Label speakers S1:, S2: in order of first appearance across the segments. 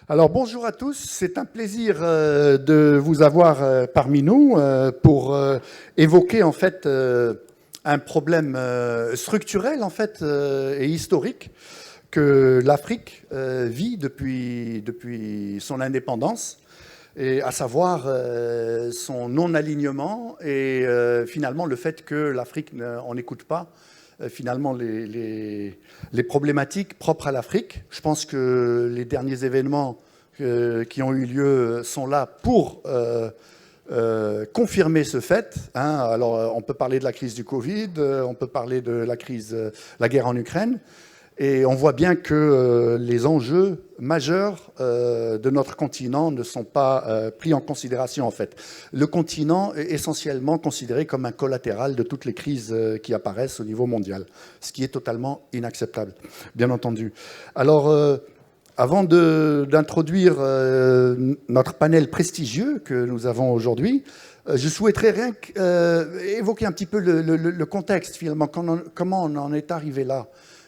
S1: Alors bonjour à tous, c'est un plaisir de vous avoir parmi nous pour évoquer en fait un problème structurel en fait et historique que l'Afrique vit depuis son indépendance, et à savoir son non-alignement et finalement le fait que l'Afrique n'en écoute pas finalement les problématiques propres à l'Afrique. Je pense que les derniers événements qui ont eu lieu sont là pour confirmer ce fait. Alors, on peut parler de la crise du Covid, on peut parler de la guerre en Ukraine, et on voit bien que les enjeux majeurs de notre continent ne sont pas pris en considération, en fait. Le continent est essentiellement considéré comme un collatéral de toutes les crises qui apparaissent au niveau mondial, ce qui est totalement inacceptable, bien entendu. Alors, avant d'introduire notre panel prestigieux que nous avons aujourd'hui, je souhaiterais rien évoquer un petit peu le contexte, finalement, comment on en est arrivé là.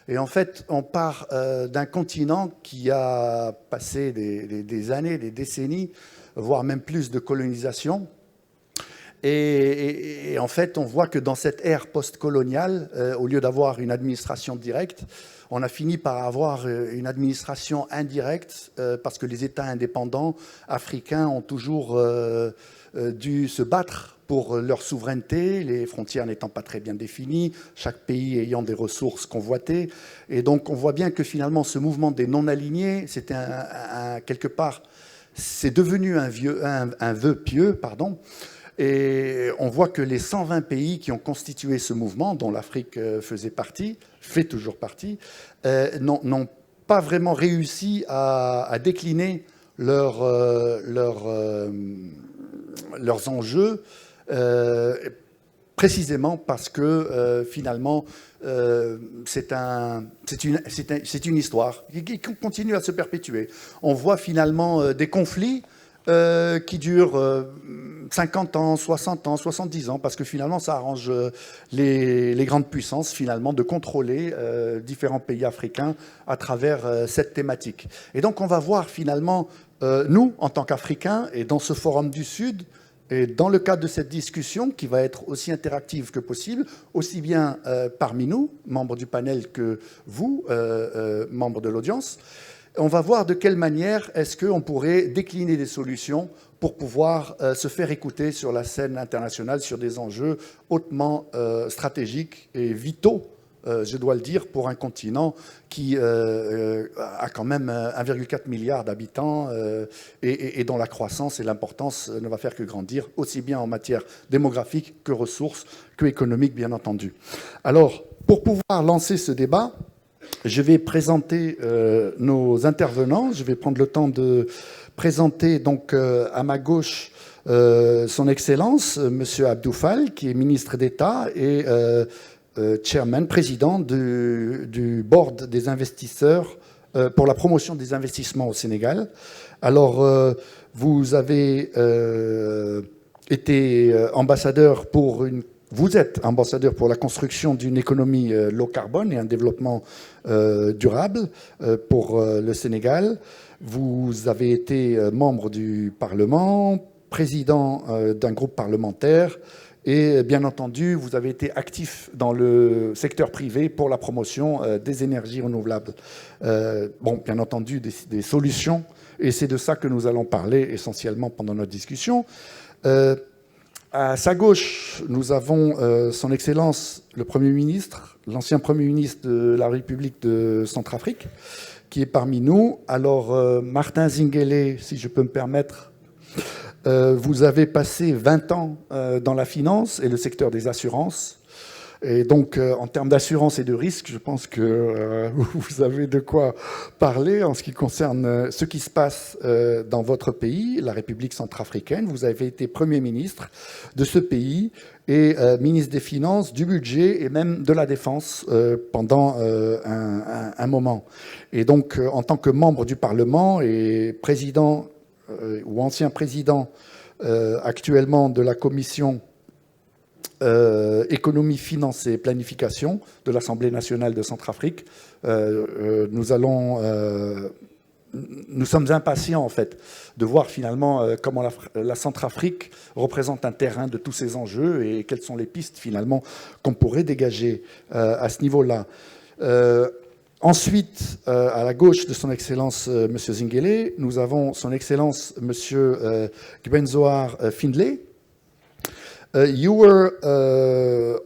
S1: Et en fait, on part d'un continent qui a passé des années, des décennies, voire même plus de colonisation. Et en fait, on voit que dans cette ère post-coloniale, au lieu d'avoir une administration directe, on a fini par avoir une administration indirecte parce que les États indépendants africains ont toujours dû se battre pour leur souveraineté, les frontières n'étant pas très bien définies, chaque pays ayant des ressources convoitées. Et donc on voit bien que finalement ce mouvement des non-alignés, c'était quelque part, c'est devenu un vœu pieux, pardon. Et on voit que les 120 pays qui ont constitué ce mouvement, dont l'Afrique fait toujours partie, n'ont pas vraiment réussi à décliner leurs enjeux, précisément parce que finalement c'est une histoire qui continue à se perpétuer. On voit finalement des conflits qui durent 50 ans, 60 ans, 70 ans, parce que finalement ça arrange les grandes puissances finalement de contrôler différents pays africains à travers cette thématique. Et donc on va voir finalement, nous en tant qu'Africains, et dans ce forum du Sud, et dans le cadre de cette discussion, qui va être aussi interactive que possible, aussi bien parmi nous, membres du panel, que vous, membres de l'audience, on va voir de quelle manière est-ce qu'on pourrait décliner des solutions pour pouvoir se faire écouter sur la scène internationale sur des enjeux hautement stratégiques et vitaux, je dois le dire, pour un continent qui a quand même 1,4 milliard d'habitants et dont la croissance et l'importance ne va faire que grandir, aussi bien en matière démographique que ressources, que économique, bien entendu. Alors, pour pouvoir lancer ce débat, je vais présenter nos intervenants. Je vais prendre le temps de présenter donc à ma gauche son Excellence, Monsieur Abdou Fall, qui est ministre d'État et chairman, président du board des investisseurs pour la promotion des investissements au Sénégal. Alors, vous avez été ambassadeur vous êtes ambassadeur pour la construction d'une économie low carbone et un développement durable pour le Sénégal. Vous avez été membre du Parlement, président d'un groupe parlementaire et, bien entendu, vous avez été actif dans le secteur privé pour la promotion des énergies renouvelables. Bien entendu, des solutions, et c'est de ça que nous allons parler essentiellement pendant notre discussion. À sa gauche, nous avons son Excellence le Premier ministre, l'ancien Premier ministre de la République de Centrafrique, qui est parmi nous. Alors, Martin Zingele, si je peux me permettre, vous avez passé 20 ans dans la finance et le secteur des assurances. Et donc, en termes d'assurance et de risque, je pense que vous avez de quoi parler en ce qui concerne ce qui se passe dans votre pays, la République centrafricaine. Vous avez été Premier ministre de ce pays et ministre des Finances, du Budget et même de la Défense pendant un moment. Et donc, en tant que membre du Parlement et président ou ancien président actuellement de la Commission économie, finance et planification de l'Assemblée nationale de Centrafrique. Nous allons nous sommes impatients, en fait, de voir finalement comment la Centrafrique représente un terrain de tous ces enjeux et quelles sont les pistes, finalement, qu'on pourrait dégager à ce niveau-là. Ensuite, à la gauche de son Excellence M. Zingele, nous avons son Excellence M. Gbenzoar Findlay. You were,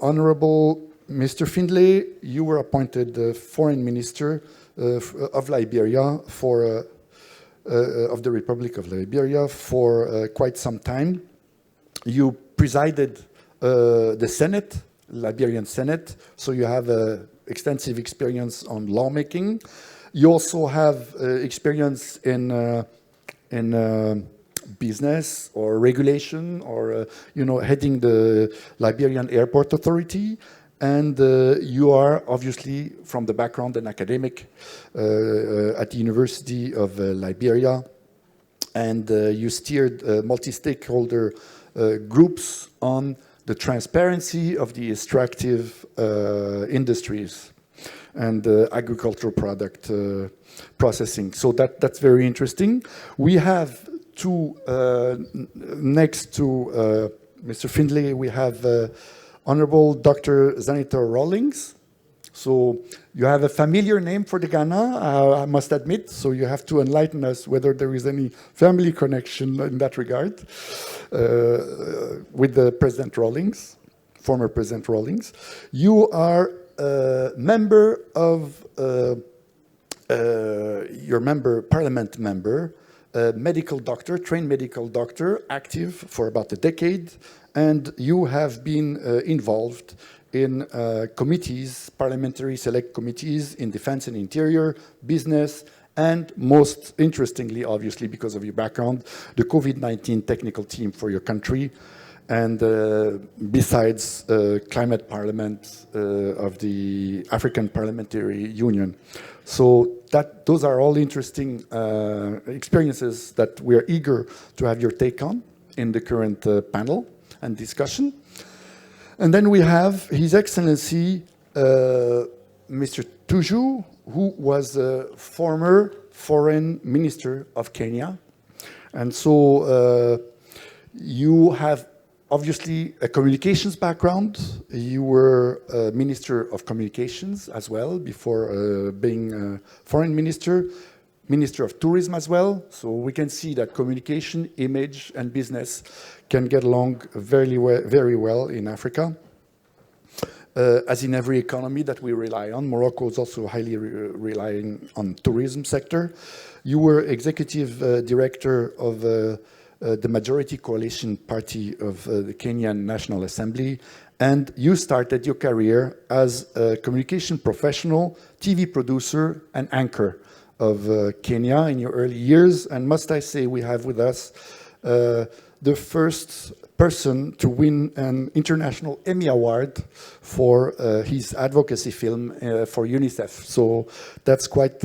S1: Honorable Mr. Findlay, you were appointed Foreign Minister of Liberia of the Republic of Liberia for quite some time. You presided the Senate, Liberian Senate, so you have extensive experience on lawmaking. You also have experience in business or regulation, or heading the Liberian Airport Authority. And you are obviously from the background an academic at the University of Liberia, and you steered multi-stakeholder groups on the transparency of the extractive industries and agricultural product processing. So that's very interesting. We have two, next to Mr. Findlay, we have Honorable Dr. Zanita Rawlings. So you have a familiar name for the Ghana, I must admit, so you have to enlighten us whether there is any family connection in that regard with the President Rawlings, former President Rawlings. You are a member of, parliament member, medical doctor, trained medical doctor, active for about a decade, and you have been involved in committees, parliamentary select committees in defense and interior, business, and most interestingly, obviously, because of your background, the COVID-19 technical team for your country, and besides climate parliament of the African Parliamentary Union. So those are all interesting experiences that we're eager to have your take on in the current panel and discussion. And then we have His Excellency Mr. Tuju, who was a former foreign minister of Kenya. And so you have obviously a communications background. You were a Minister of Communications as well before being foreign minister. Minister of Tourism as well. So we can see that communication, image, and business can get along very well in Africa. As in every economy that we rely on, Morocco is also highly relying on tourism sector. You were executive director of the majority coalition party of the Kenyan National Assembly, and you started your career as a communication professional, TV producer, and anchor of Kenya in your early years. And must I say, we have with us the first person to win an international Emmy Award for his advocacy film for UNICEF. So that's quite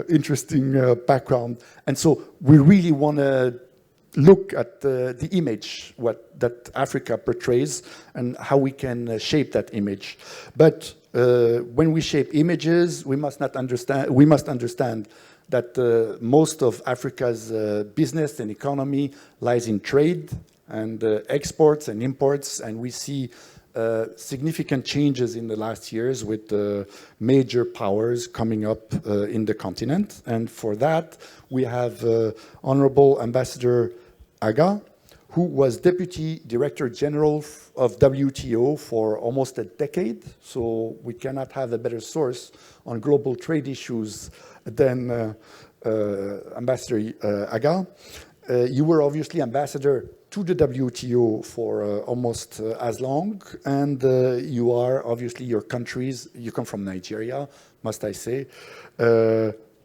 S1: interesting background. And so we really want to look at the image that Africa portrays and how we can shape that image. But when we shape images, we must understand that most of Africa's business and economy lies in trade and exports and imports, and we see significant changes in the last years with major powers coming up in the continent. And for that, we have Honorable Ambassador Aga, who was Deputy Director General of WTO for almost a decade. So we cannot have a better source on global trade issues than Ambassador Aga. You were obviously ambassador to the WTO for almost as long, and you are obviously you come from Nigeria, must I say,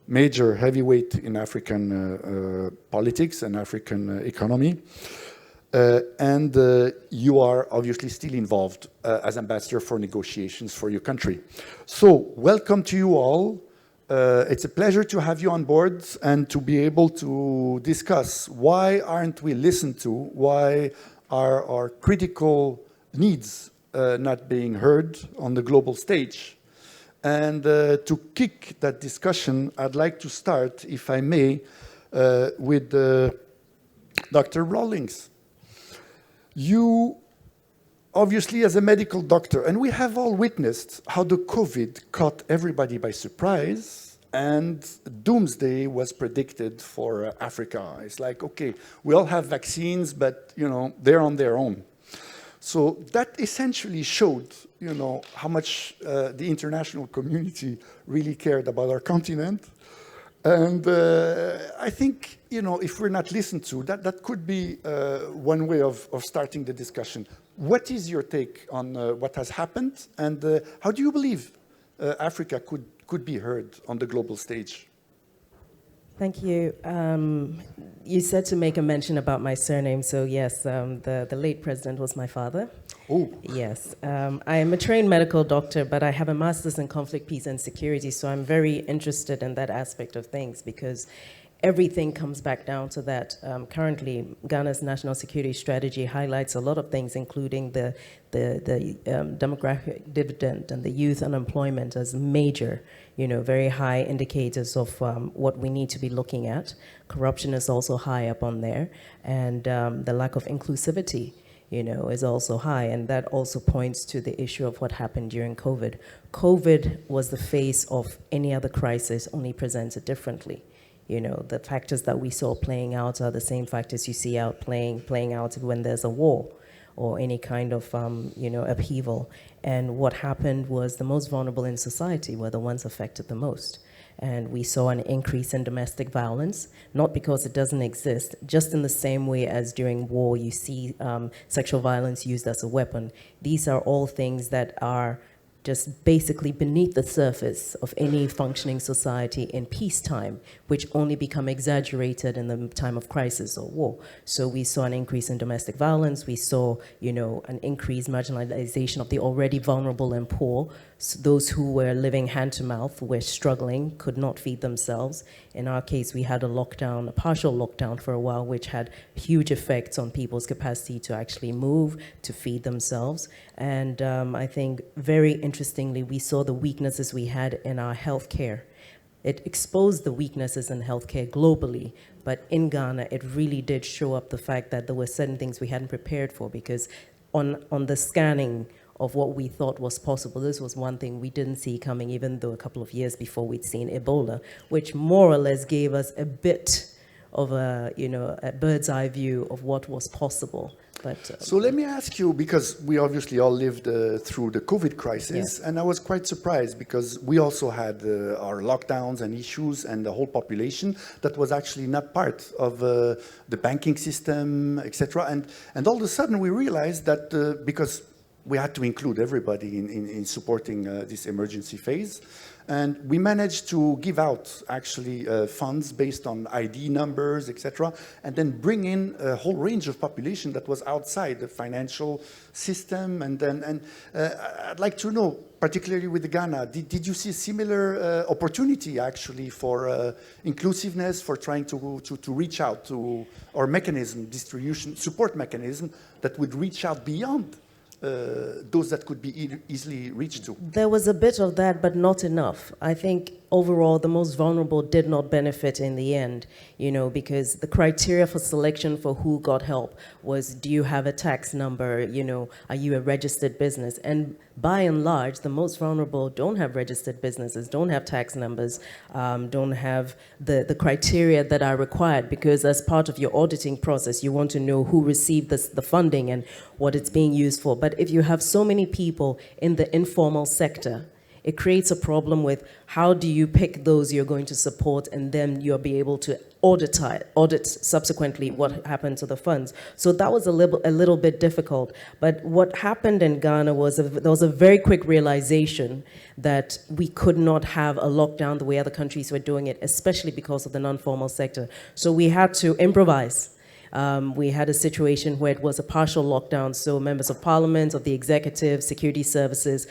S1: major heavyweight in African politics and African economy. And you are obviously still involved as ambassador for negotiations for your country. So welcome to you all. It's a pleasure to have you on board and to be able to discuss why aren't we listened to, why are our critical needs not being heard on the global stage. And to kick that discussion, I'd like to start, if I may, with Dr. Rawlings. You, obviously, as a medical doctor, and we have all witnessed how the COVID caught everybody by surprise, and doomsday was predicted for Africa. It's like, okay, we all have vaccines, but, they're on their own. So that essentially showed, how much the international community really cared about our continent. And I think, if we're not listened to, that could be one way of starting the discussion. What is your take on what has happened, and how do you believe Africa could be heard on the global stage?
S2: Thank you. You said to make a mention about my surname, so yes, the late president was my father.
S1: Oh.
S2: Yes. I am a trained medical doctor, but I have a master's in conflict, peace, and security, so I'm very interested in that aspect of things because everything comes back down to that. Currently, Ghana's national security strategy highlights a lot of things, including the demographic dividend and the youth unemployment as major, very high indicators of what we need to be looking at. Corruption is also high up on there, and the lack of inclusivity, is also high, and that also points to the issue of what happened during COVID. COVID was the face of any other crisis, only presented differently. The factors that we saw playing out are the same factors you see out playing out when there's a war or any kind of, upheaval. And what happened was the most vulnerable in society were the ones affected the most. And we saw an increase in domestic violence, not because it doesn't exist, just in the same way as during war you see sexual violence used as a weapon. These are all things that are just basically beneath the surface of any functioning society in peacetime, which only become exaggerated in the time of crisis or war. So we saw an increase in domestic violence. We saw, an increased marginalization of the already vulnerable and poor. So those who were living hand to mouth were struggling, could not feed themselves. In our case, we had a partial lockdown for a while, which had huge effects on people's capacity to actually move, to feed themselves. And I think very interestingly, we saw the weaknesses we had in our healthcare. It exposed the weaknesses in healthcare globally, but in Ghana, it really did show up the fact that there were certain things we hadn't prepared for, because on the scanning of what we thought was possible, this was one thing we didn't see coming, even though a couple of years before we'd seen Ebola, which more or less gave us a bit of a bird's eye view of what was possible. But,
S1: so let me ask you, because we obviously all lived through the COVID crisis,
S2: yeah.
S1: And I was quite surprised because we also had our lockdowns and issues, and the whole population that was actually not part of the banking system, etc. And all of a sudden we realized that because we had to include everybody in supporting this emergency phase. And we managed to give out, actually, funds based on ID numbers, etc., and then bring in a whole range of population that was outside the financial system. And I'd like to know, particularly with Ghana, did you see a similar opportunity, actually, for inclusiveness, for trying to reach out to our distribution support mechanism that would reach out beyond those that could be easily reached to?
S2: There was a bit of that, but not enough. I think overall, the most vulnerable did not benefit in the end, because the criteria for selection for who got help was, do you have a tax number? Are you a registered business? And by and large, the most vulnerable don't have registered businesses, don't have tax numbers, don't have the criteria that are required, because as part of your auditing process, you want to know who received the funding and what it's being used for. But if you have so many people in the informal sector, it creates a problem with how do you pick those you're going to support, and then you'll be able to audit subsequently what happened to the funds. So that was a little bit difficult. But what happened in Ghana was there was a very quick realization that we could not have a lockdown the way other countries were doing it, especially because of the non-formal sector. So we had to improvise. We had a situation where it was a partial lockdown, so members of parliament, of the executive, security services,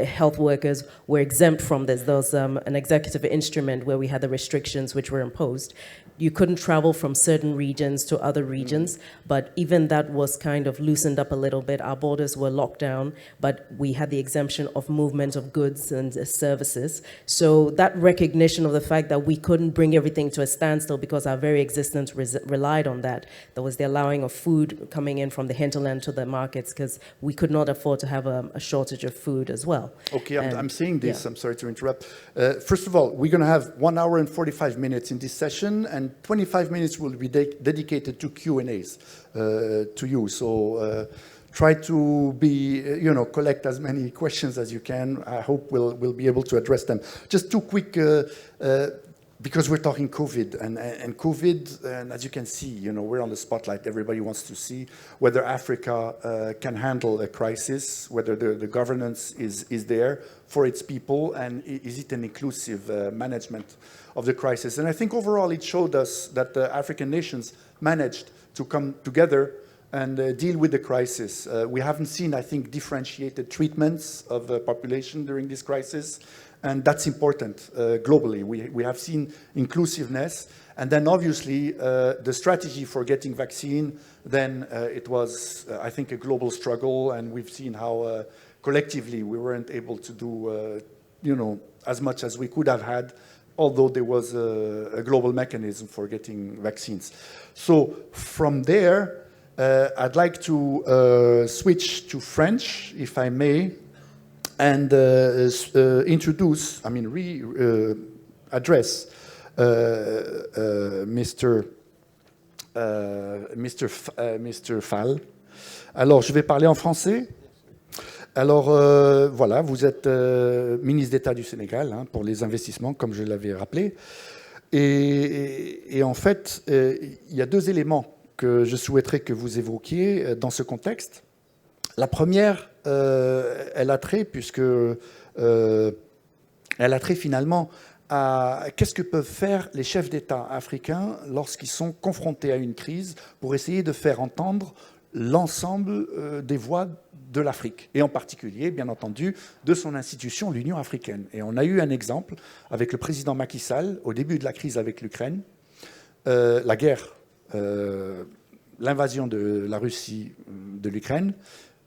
S2: health workers were exempt from this. There was an executive instrument where we had the restrictions which were imposed. You couldn't travel from certain regions to other regions, but even that was kind of loosened up a little bit. Our borders were locked down, but we had the exemption of movement of goods and services. So that recognition of the fact that we couldn't bring everything to a standstill because our very existence relied on that. There was the allowing of food coming in from the hinterland to the markets because we could not afford to have a shortage of food as well.
S1: Okay, I'm saying this, yeah. I'm sorry to interrupt. First of all, we're going to have 1 hour and 45 minutes in this session, and 25 minutes will be dedicated to Q&As to you. So try to be, collect as many questions as you can. I hope we'll be able to address them. Just two quick, because we're talking COVID, and COVID, and as you can see, we're on the spotlight. Everybody wants to see whether Africa can handle a crisis, whether the governance is there for its people, and is it an inclusive management of the crisis. And I think overall it showed us that the African nations managed to come together and deal with the crisis. We haven't seen, I think, differentiated treatments of the population during this crisis, and that's important globally. We have seen inclusiveness, and then obviously the strategy for getting vaccine, then it was, I think, a global struggle, and we've seen how collectively we weren't able to do, as much as we could have had, although there was a global mechanism for getting vaccines. So from there, I'd like to switch to French, if I may, and introduce, address Mr. Fall. Alors, je vais parler en français. Alors, voilà, vous êtes ministre d'État du Sénégal pour les investissements, comme je l'avais rappelé. Et en fait, il y a deux éléments que je souhaiterais que vous évoquiez dans ce contexte. La première, elle a trait, elle a trait finalement à qu'est-ce que peuvent faire les chefs d'État africains lorsqu'ils sont confrontés à une crise pour essayer de faire entendre l'ensemble des voix de l'Afrique, et en particulier, bien entendu, de son institution, l'Union africaine. Et on a eu un exemple avec le président Macky Sall, au début de la crise avec l'Ukraine, la guerre, l'invasion de la Russie de l'Ukraine,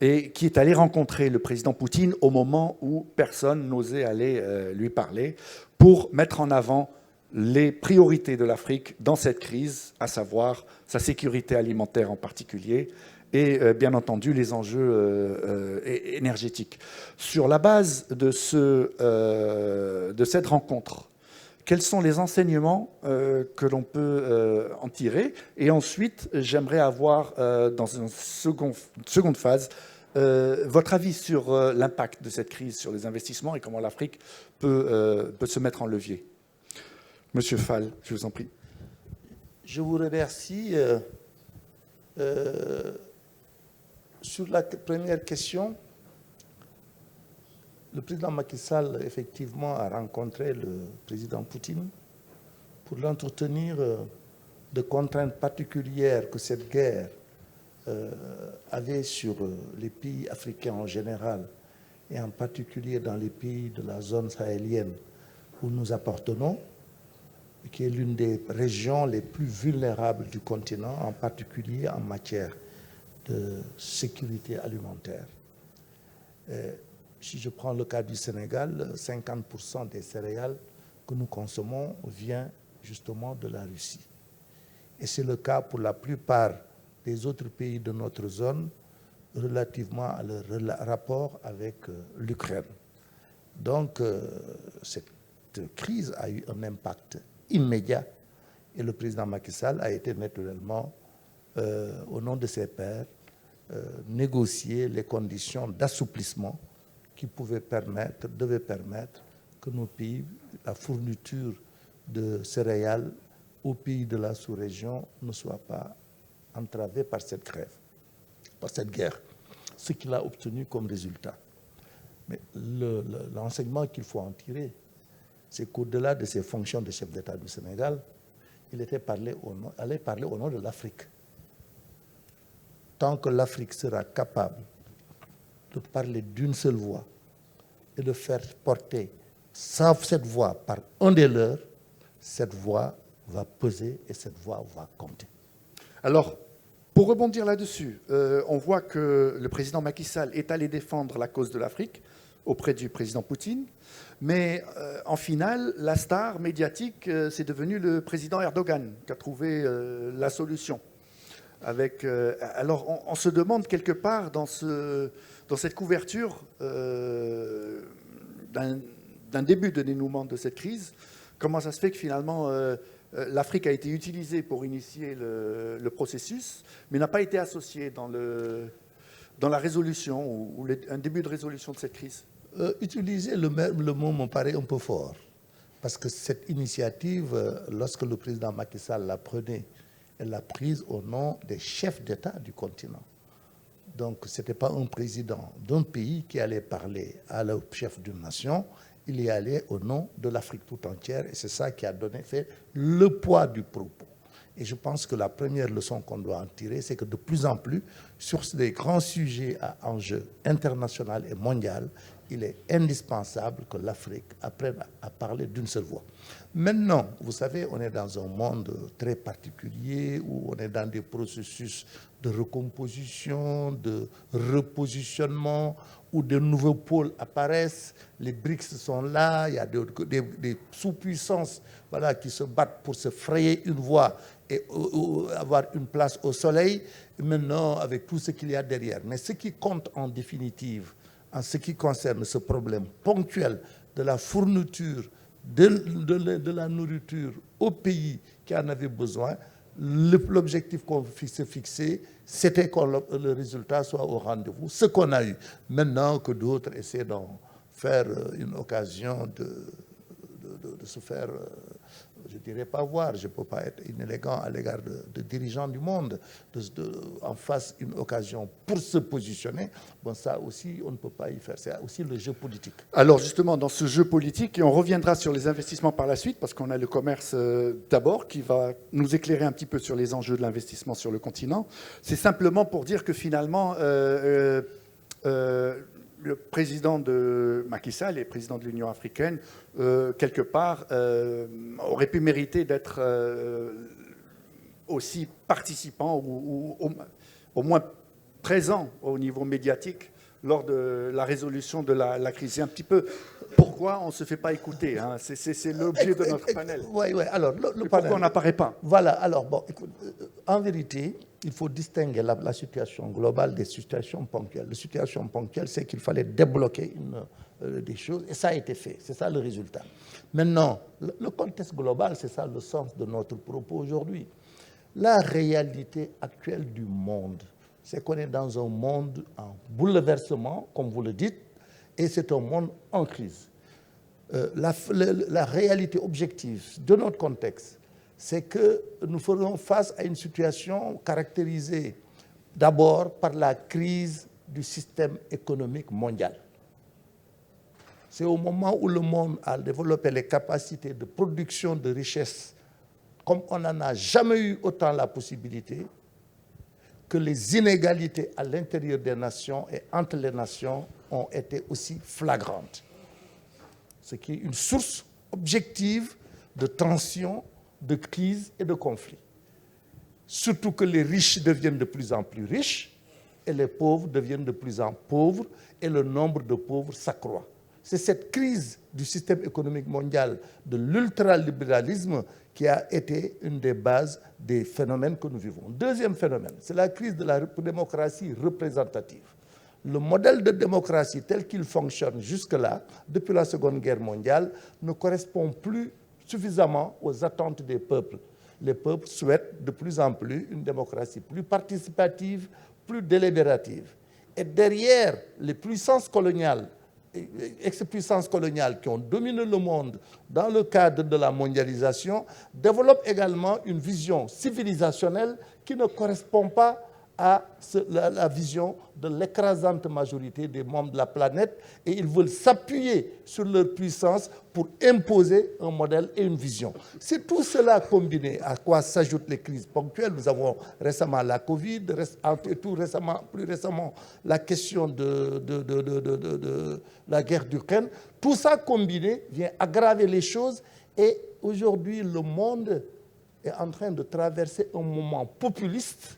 S1: et qui est allé rencontrer le président Poutine au moment où personne n'osait aller lui parler, pour mettre en avant les priorités de l'Afrique dans cette crise, à savoir sa sécurité alimentaire en particulier, et bien entendu les enjeux énergétiques. Sur la base de cette rencontre, quels sont les enseignements que l'on peut en tirer? Et ensuite, j'aimerais avoir, dans une seconde phase, votre avis sur l'impact de cette crise sur les investissements et comment l'Afrique peut se mettre en levier. Monsieur Fall, je vous en prie.
S3: Je vous remercie. Sur la première question, le président Macky Sall, effectivement, a rencontré le président Poutine pour l'entretenir de contraintes particulières que cette guerre avait sur les pays africains en général, et en particulier dans les pays de la zone sahélienne où nous appartenons, qui est l'une des régions les plus vulnérables du continent, en particulier en matière de sécurité alimentaire. Si je prends le cas du Sénégal, 50% des céréales que nous consommons vient justement de la Russie. Et c'est le cas pour la plupart des autres pays de notre zone relativement à leur rapport avec l'Ukraine. Donc, cette crise a eu un impact immédiat et le président Macky Sall a été naturellement, au nom de ses pairs, négocier les conditions d'assouplissement qui devaient permettre que nos pays, la fourniture de céréales aux pays de la sous-région ne soit pas entravée par cette grève, par cette guerre, ce qu'il a obtenu comme résultat. Mais l'enseignement qu'il faut en tirer, c'est qu'au-delà de ses fonctions de chef d'État du Sénégal, il allait parler au nom de l'Afrique. tant que l'Afrique sera capable de parler d'une seule voix et de faire porter cette voix par un des leurs, cette voix va peser et cette voix va compter.
S1: Alors, pour rebondir là-dessus, on voit que le président Macky Sall est allé défendre la cause de l'Afrique auprès du président Poutine, mais en finale, la star médiatique, c'est devenu le président Erdogan qui a trouvé la solution. Alors, on se demande quelque part dans cette couverture d'un début de dénouement de cette crise, comment ça se fait que finalement l'Afrique a été utilisée pour initier le processus, mais n'a pas été associée dans la résolution ou un début de résolution de cette crise.
S3: Utiliser le mot me paraît un peu fort, parce que cette initiative, lorsque le président Macky Sall la prenait, elle l'a prise au nom des chefs d'État du continent. Donc ce n'était pas un président d'un pays qui allait parler à le chef d'une nation, il y allait au nom de l'Afrique tout entière, et c'est ça qui a fait le poids du propos. Et je pense que la première leçon qu'on doit en tirer, c'est que de plus en plus, sur des grands sujets à enjeu international et mondial, il est indispensable que l'Afrique apprenne à parler d'une seule voix. Maintenant, vous savez, on est dans un monde très particulier où on est dans des processus de recomposition, de repositionnement, où de nouveaux pôles apparaissent. Les BRICS sont là, il y a des sous-puissances qui se battent pour se frayer une voie et avoir une place au soleil, maintenant avec tout ce qu'il y a derrière. Mais ce qui compte en définitive, en ce qui concerne ce problème ponctuel de la fourniture de la nourriture aux pays qui en avaient besoin, l'objectif qu'on s'est fixé, c'était que le résultat soit au rendez-vous. Ce qu'on a eu. Maintenant que d'autres essaient d'en faire une occasion de se faire, je ne dirais pas voir, je ne peux pas être inélégant à l'égard de dirigeants du monde, en face une occasion pour se positionner, bon, ça aussi, on ne peut pas y faire. C'est aussi le jeu politique.
S1: Alors justement, dans ce jeu politique, et on reviendra sur les investissements par la suite, parce qu'on a le commerce d'abord, qui va nous éclairer un petit peu sur les enjeux de l'investissement sur le continent, c'est simplement pour dire que finalement, le président de Macky Sall et le président de l'Union africaine, quelque part, auraient pu mériter d'être aussi participants ou au moins présents au niveau médiatique lors de la résolution de la crise. C'est un petit peu pourquoi on ne se fait pas écouter. Hein. C'est l'objet de notre panel.
S3: Oui, alors le panel.
S1: Pourquoi on n'apparaît pas? Voilà,
S3: alors bon, écoute, en vérité, il faut distinguer la situation globale des situations ponctuelles. La situation ponctuelle, c'est qu'il fallait débloquer des choses, et ça a été fait. C'est ça le résultat. Maintenant, le contexte global, c'est ça le sens de notre propos aujourd'hui. La réalité actuelle du monde, c'est qu'on est dans un monde en bouleversement, comme vous le dites, et c'est un monde en crise. La réalité objective de notre contexte, c'est que nous ferons face à une situation caractérisée d'abord par la crise du système économique mondial. C'est au moment où le monde a développé les capacités de production de richesses, comme on n'en a jamais eu autant la possibilité, que les inégalités à l'intérieur des nations et entre les nations ont été aussi flagrantes. Ce qui est une source objective de tensions, de crises et de conflits. Surtout que les riches deviennent de plus en plus riches et les pauvres deviennent de plus en plus pauvres et le nombre de pauvres s'accroît. C'est cette crise du système économique mondial, de l'ultralibéralisme, qui a été une des bases des phénomènes que nous vivons. Deuxième phénomène, c'est la crise de la démocratie représentative. Le modèle de démocratie tel qu'il fonctionne jusque-là, depuis la Seconde Guerre mondiale, ne correspond plus suffisamment aux attentes des peuples. Les peuples souhaitent de plus en plus une démocratie plus participative, plus délibérative. Et derrière les puissances coloniales, ex-puissances coloniales qui ont dominé le monde dans le cadre de la mondialisation, développent également une vision civilisationnelle qui ne correspond pas à la vision de l'écrasante majorité des membres de la planète et ils veulent s'appuyer sur leur puissance pour imposer un modèle et une vision. C'est tout cela combiné à quoi s'ajoutent les crises ponctuelles. Nous avons récemment la Covid, plus récemment la question de la guerre d'Ukraine. Tout ça combiné vient aggraver les choses et aujourd'hui le monde est en train de traverser un moment populiste,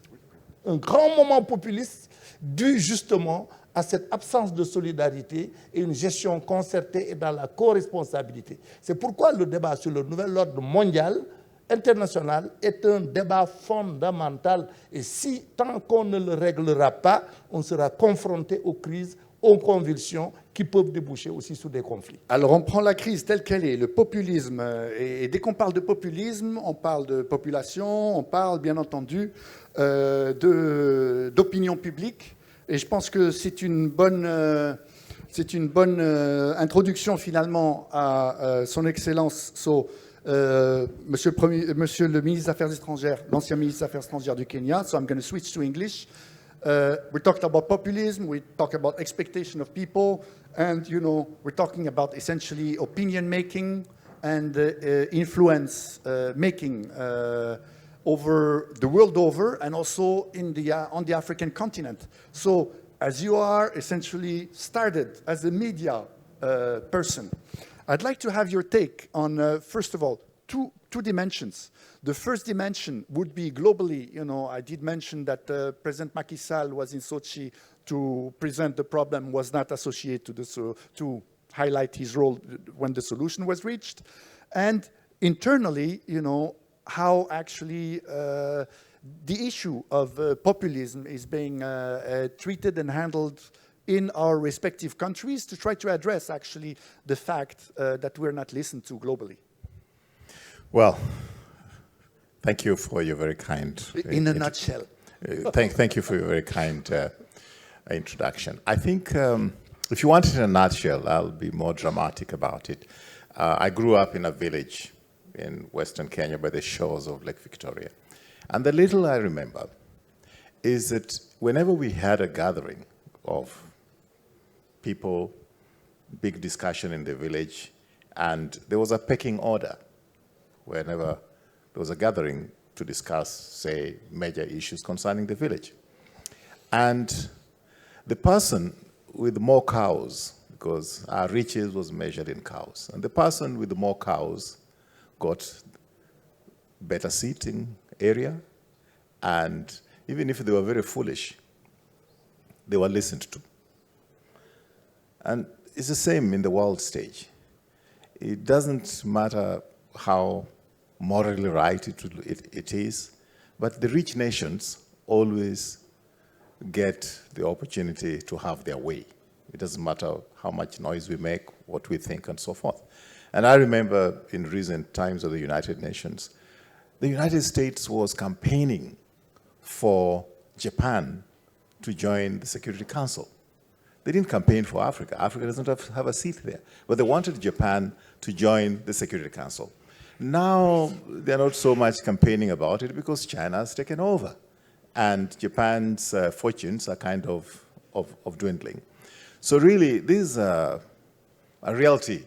S3: un grand moment populiste, dû justement à cette absence de solidarité et une gestion concertée et dans la co-responsabilité. C'est pourquoi le débat sur le nouvel ordre mondial, international, est un débat fondamental. Et si, tant qu'on ne le réglera pas, on sera confronté aux crises, aux convulsions qui peuvent déboucher aussi sur des conflits.
S1: Alors on prend la crise telle qu'elle est, le populisme, et dès qu'on parle de populisme, on parle de population, on parle bien entendu d'opinion publique, et je pense que c'est une bonne introduction finalement à son Excellence, Monsieur le ministre des Affaires étrangères, l'ancien ministre des Affaires étrangères du Kenya. So I'm going to switch to English. We talked about populism, we talk about expectation of people, and we're talking about essentially opinion making and influence making over the world over, and also on the African continent. So, as you are essentially started as a media person, I'd like to have your take on first of all two dimensions. The first dimension would be globally, I did mention that President Macky Sall was in Sochi to present the problem, was not associated to highlight his role when the solution was reached. And internally, how actually the issue of populism is being treated and handled in our respective countries to try to address actually the fact that we're not listened to globally.
S4: Well, thank you for your very kind...
S1: In a nutshell.
S4: Thank you for your very kind introduction. I think if you want it in a nutshell, I'll be more dramatic about it. I grew up in a village in Western Kenya by the shores of Lake Victoria. And the little I remember is that whenever we had a gathering of people, big discussion in the village, and there was a pecking order whenever there was a gathering to discuss, say, major issues concerning the village. And the person with more cows, because our riches was measured in cows, and the person with more cows got better seating area, and even if they were very foolish, they were listened to. And it's the same in the world stage. It doesn't matter how morally right it is, but the rich nations always get the opportunity to have their way. It doesn't matter how much noise we make, what we think, and so forth. And I remember in recent times of the United Nations, the United States was campaigning for Japan to join the Security Council. They didn't campaign for Africa. Africa doesn't have a seat there. But they wanted Japan to join the Security Council. Now, they're not so much campaigning about it because China has taken over. And Japan's fortunes are kind of dwindling. So really, this is a reality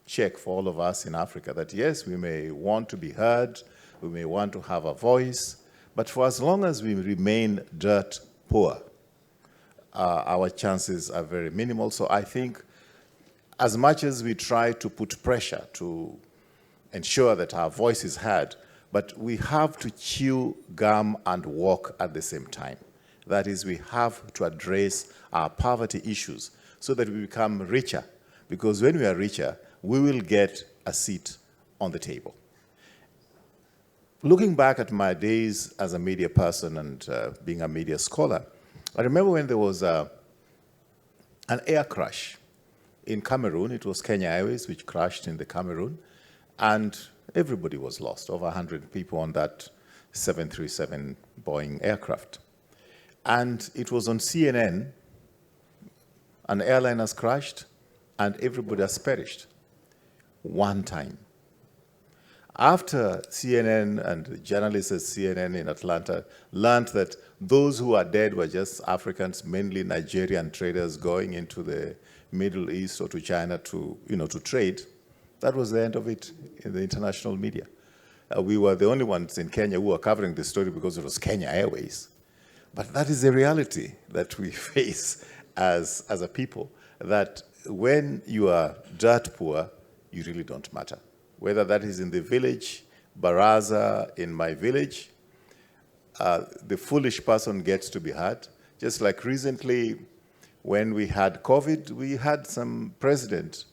S4: check for all of us in Africa that, yes, we may want to be heard, we may want to have a voice, but for as long as we remain dirt poor, our chances are very minimal. So I think as much as we try to put pressure to ensure that our voice is heard, but we have to chew gum and walk at the same time. That is, we have to address our poverty issues so that we become richer, because when we are richer, we will get a seat on the table. Looking back at my days as a media person and being a media scholar, I remember when there was an air crash in Cameroon. It was Kenya Airways which crashed in the Cameroon, and everybody was lost, over 100 people on that 737 Boeing aircraft. And it was on CNN, an airline has crashed and everybody has perished. One time. After CNN and journalists at CNN in Atlanta learned that those who are dead were just Africans, mainly Nigerian traders going into the Middle East or to China to, to trade, that was the end of it in the international media. We were the only ones in Kenya who were covering the story because it was Kenya Airways. But that is the reality that we face as a people, that when you are dirt poor, you really don't matter. Whether that is in the village, Baraza, in my village, the foolish person gets to be heard. Just like recently, when we had COVID, we had some president,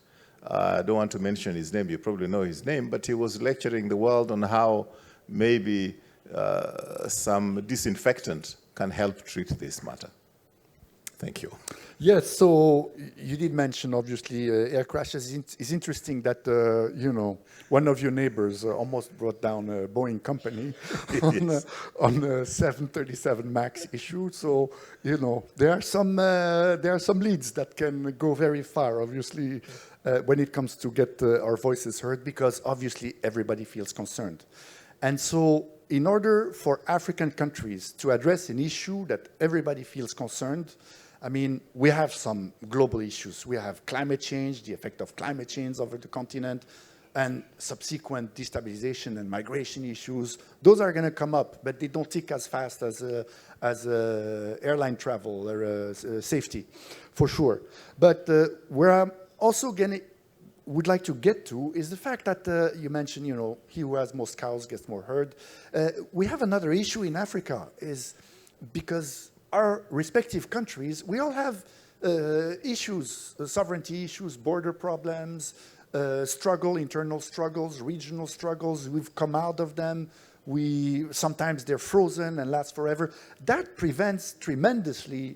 S4: I don't want to mention his name, you probably know his name, but he was lecturing the world on how maybe some disinfectant can help treat this matter. Thank you.
S1: Yes, so you did mention, obviously, air crashes. It's interesting that, one of your neighbors almost brought down a Boeing company on a 737 MAX issue. So, there are some leads that can go very far, obviously, when it comes to get our voices heard, because obviously everybody feels concerned. And so in order for African countries to address an issue that everybody feels concerned, I mean, we have some global issues. We have climate change, the effect of climate change over the continent, and subsequent destabilization and migration issues. Those are going to come up, but they don't tick as fast as airline travel or safety, for sure. But where I'm also would like to get to is the fact that you mentioned, he who has most cows gets more herd. We have another issue in Africa, is because our respective countries, we all have issues, sovereignty issues, border problems, internal struggles, regional struggles. We've come out of them. Sometimes they're frozen and last forever. That prevents tremendously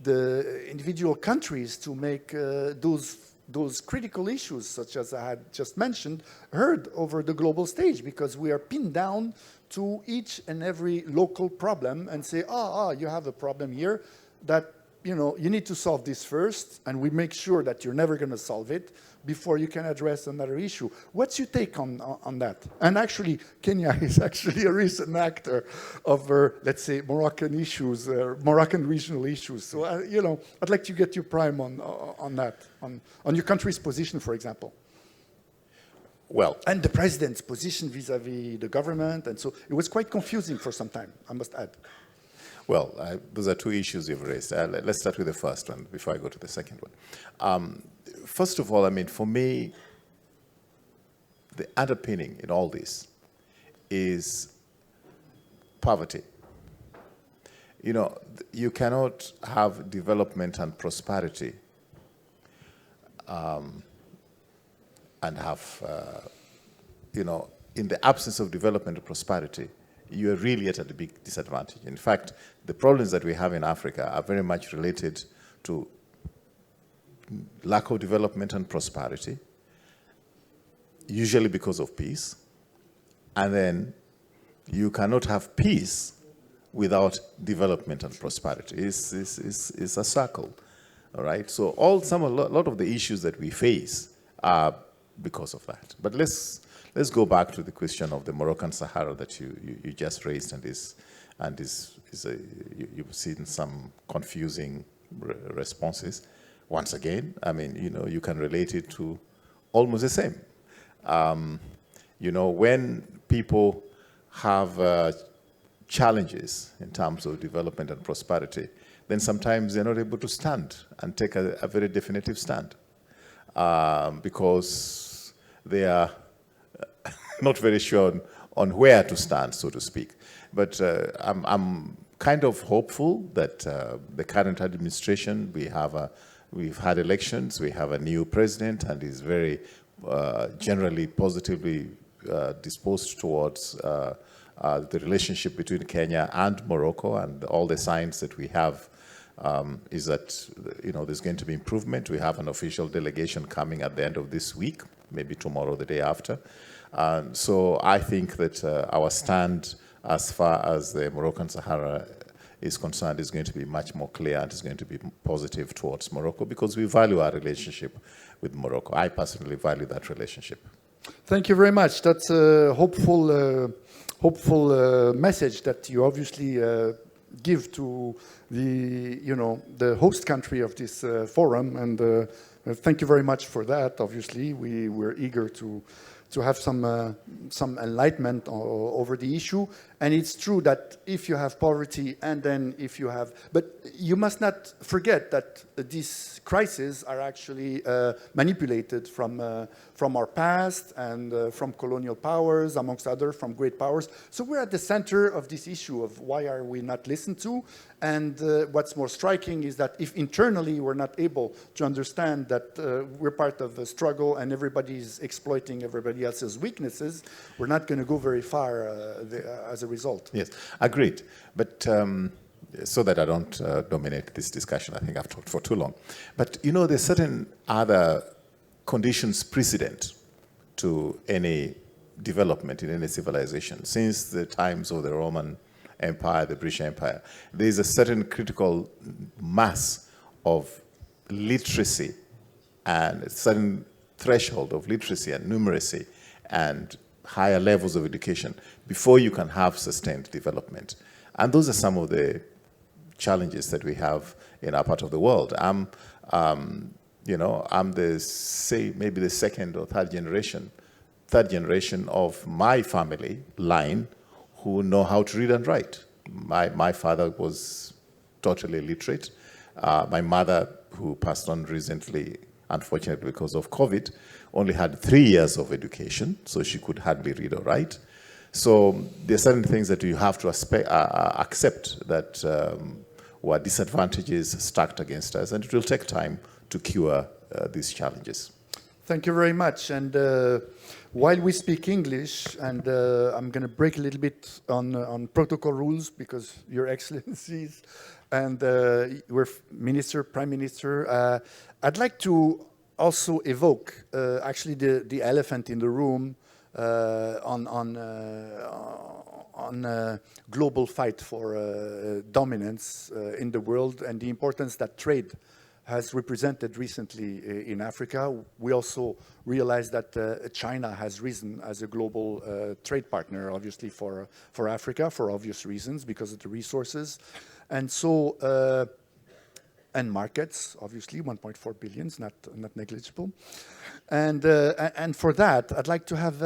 S1: the individual countries to make those critical issues, such as I had just mentioned, heard over the global stage, because we are pinned down to each and every local problem and say, you have a problem here that, you need to solve this first, and we make sure that you're never going to solve it before you can address another issue. What's your take on that? And actually, Kenya is actually a recent actor of, let's say, Moroccan issues, Moroccan regional issues. So, I'd like to get your prime on that, on your country's position, for example.
S4: Well,
S1: and the president's position vis-à-vis the government, and so it was quite confusing for some time, I must add.
S4: Well, those are two issues you've raised. Let's start with the first one before I go to the second one. First of all, I mean, for me, the underpinning in all this is poverty. You cannot have development and prosperity and have, in the absence of development and prosperity, you are really at a big disadvantage. In fact, the problems that we have in Africa are very much related to lack of development and prosperity, usually because of peace. And then you cannot have peace without development and prosperity. It's a circle, all right? So a lot of the issues that we face are because of that. But let's go back to the question of the Moroccan Sahara that you just raised, you've seen some confusing responses. Once again, I mean, you can relate it to almost the same. When people have challenges in terms of development and prosperity, then sometimes they're not able to stand and take a very definitive stand because they are not very sure on where to stand, so to speak. But I'm kind of hopeful that the current administration, we've had elections, we have a new president, and he's very generally positively disposed towards the relationship between Kenya and Morocco, and all the signs that we have is that there's going to be improvement. We have an official delegation coming at the end of this week, maybe tomorrow, the day after. So I think that our stand as far as the Moroccan Sahara is concerned is going to be much more clear, and is going to be positive towards Morocco, because we value our relationship with Morocco. I personally value that relationship.
S1: Thank you very much. That's a hopeful message that you obviously give to the host country of this forum, and thank you very much for that. Obviously, we're eager to have some enlightenment over the issue. And it's true that if you have poverty, and then if you have, but you must not forget that these crises are actually manipulated from our past and from colonial powers, amongst others, from great powers. So we're at the center of this issue of why are we not listened to. And what's more striking is that if internally we're not able to understand that we're part of a struggle and everybody's exploiting everybody else's weaknesses, we're not going to go very far as a result.
S4: Yes, agreed. But so that I don't dominate this discussion, I think I've talked for too long. But there's certain other conditions precedent to any development in any civilization. Since the times of the Roman Empire, the British Empire, there's a certain critical mass of literacy and a certain threshold of literacy and numeracy and higher levels of education before you can have sustained development. And those are some of the challenges that we have in our part of the world. I'm maybe the second or third generation of my family line who know how to read and write. My father was totally illiterate. My mother, who passed on recently, unfortunately because of COVID, only had 3 years of education, so she could hardly read or write. So there are certain things that you have to accept that were disadvantages stacked against us, and it will take time to cure these challenges.
S1: Thank you very much. And while we speak English, and I'm going to break a little bit on protocol rules because Your Excellencies and we're Minister, Prime Minister, I'd like to also evoke actually the elephant in the room on global fight for dominance in the world and the importance that trade has represented recently in Africa. We also realize that China has risen as a global trade partner, obviously for Africa, for obvious reasons, because of the resources. And so, and markets, obviously, 1.4 billion is not negligible. And for that, I'd like to have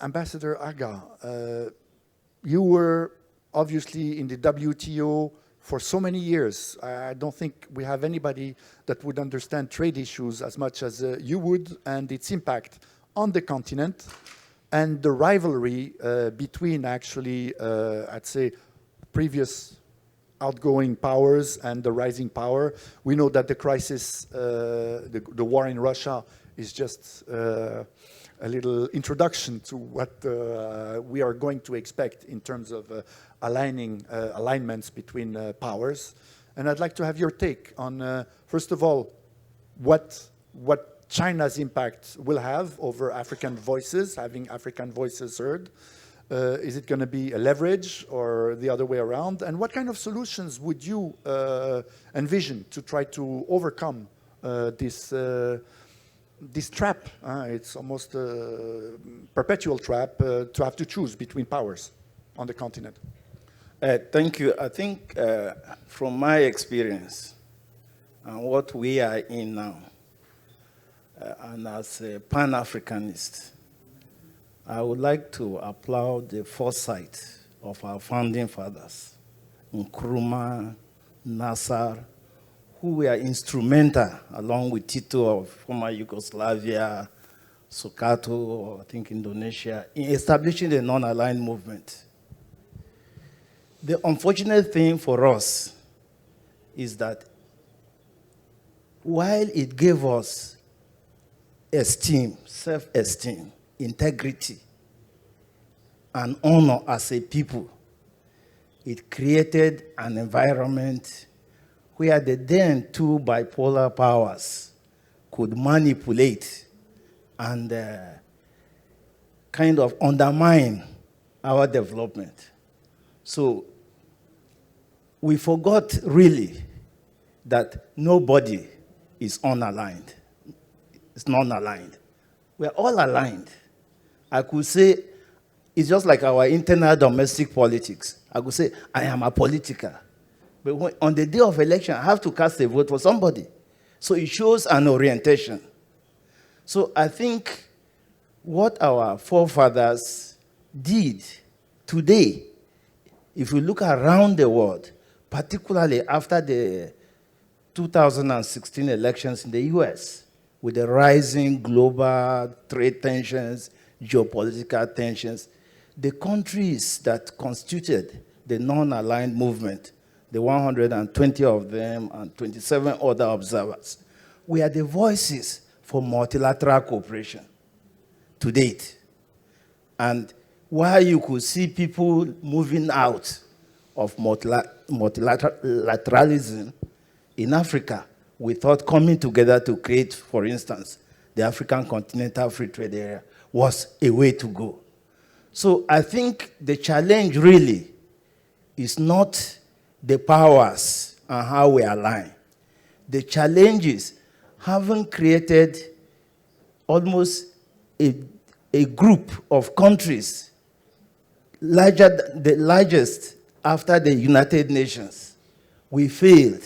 S1: Ambassador Aga. You were obviously in the WTO for so many years. I don't think we have anybody that would understand trade issues as much as you would, and its impact on the continent and the rivalry between actually, I'd say, previous outgoing powers and the rising power. We know that the crisis, the war in Russia is just a little introduction to what we are going to expect in terms of alignments between powers. And I'd like to have your take on, first of all, what China's impact will have over African voices, having African voices heard. Is it going to be a leverage or the other way around? And what kind of solutions would you envision to try to overcome this trap? It's almost a perpetual trap to have to choose between powers on the continent.
S5: Thank you. I think from my experience and what we are in now, and as a Pan-Africanist, I would like to applaud the foresight of our founding fathers, Nkrumah, Nasser, who were instrumental, along with Tito of former Yugoslavia, Sukarno, I think Indonesia, in establishing the non-aligned movement. The unfortunate thing for us is that while it gave us esteem, self-esteem, integrity, and honor as a people, it created an environment where the then two bipolar powers could manipulate and kind of undermine our development. So we forgot really that nobody is unaligned. It's non-aligned. We're all aligned. I could say, it's just like our internal domestic politics. I could say, I am a political. But on the day of election, I have to cast a vote for somebody. So it shows an orientation. So I think what our forefathers did today, if we look around the world, particularly after the 2016 elections in the US, with the rising global trade tensions, geopolitical tensions, the countries that constituted the non-aligned movement, the 120 of them and 27 other observers, were the voices for multilateral cooperation to date. And while you could see people moving out of multilateralism in Africa, we thought coming together to create, for instance, the African Continental Free Trade Area was a way to go. So I think the challenge really is not the powers and how we align. The challenge is having created almost a group of countries, the largest after the United Nations. We failed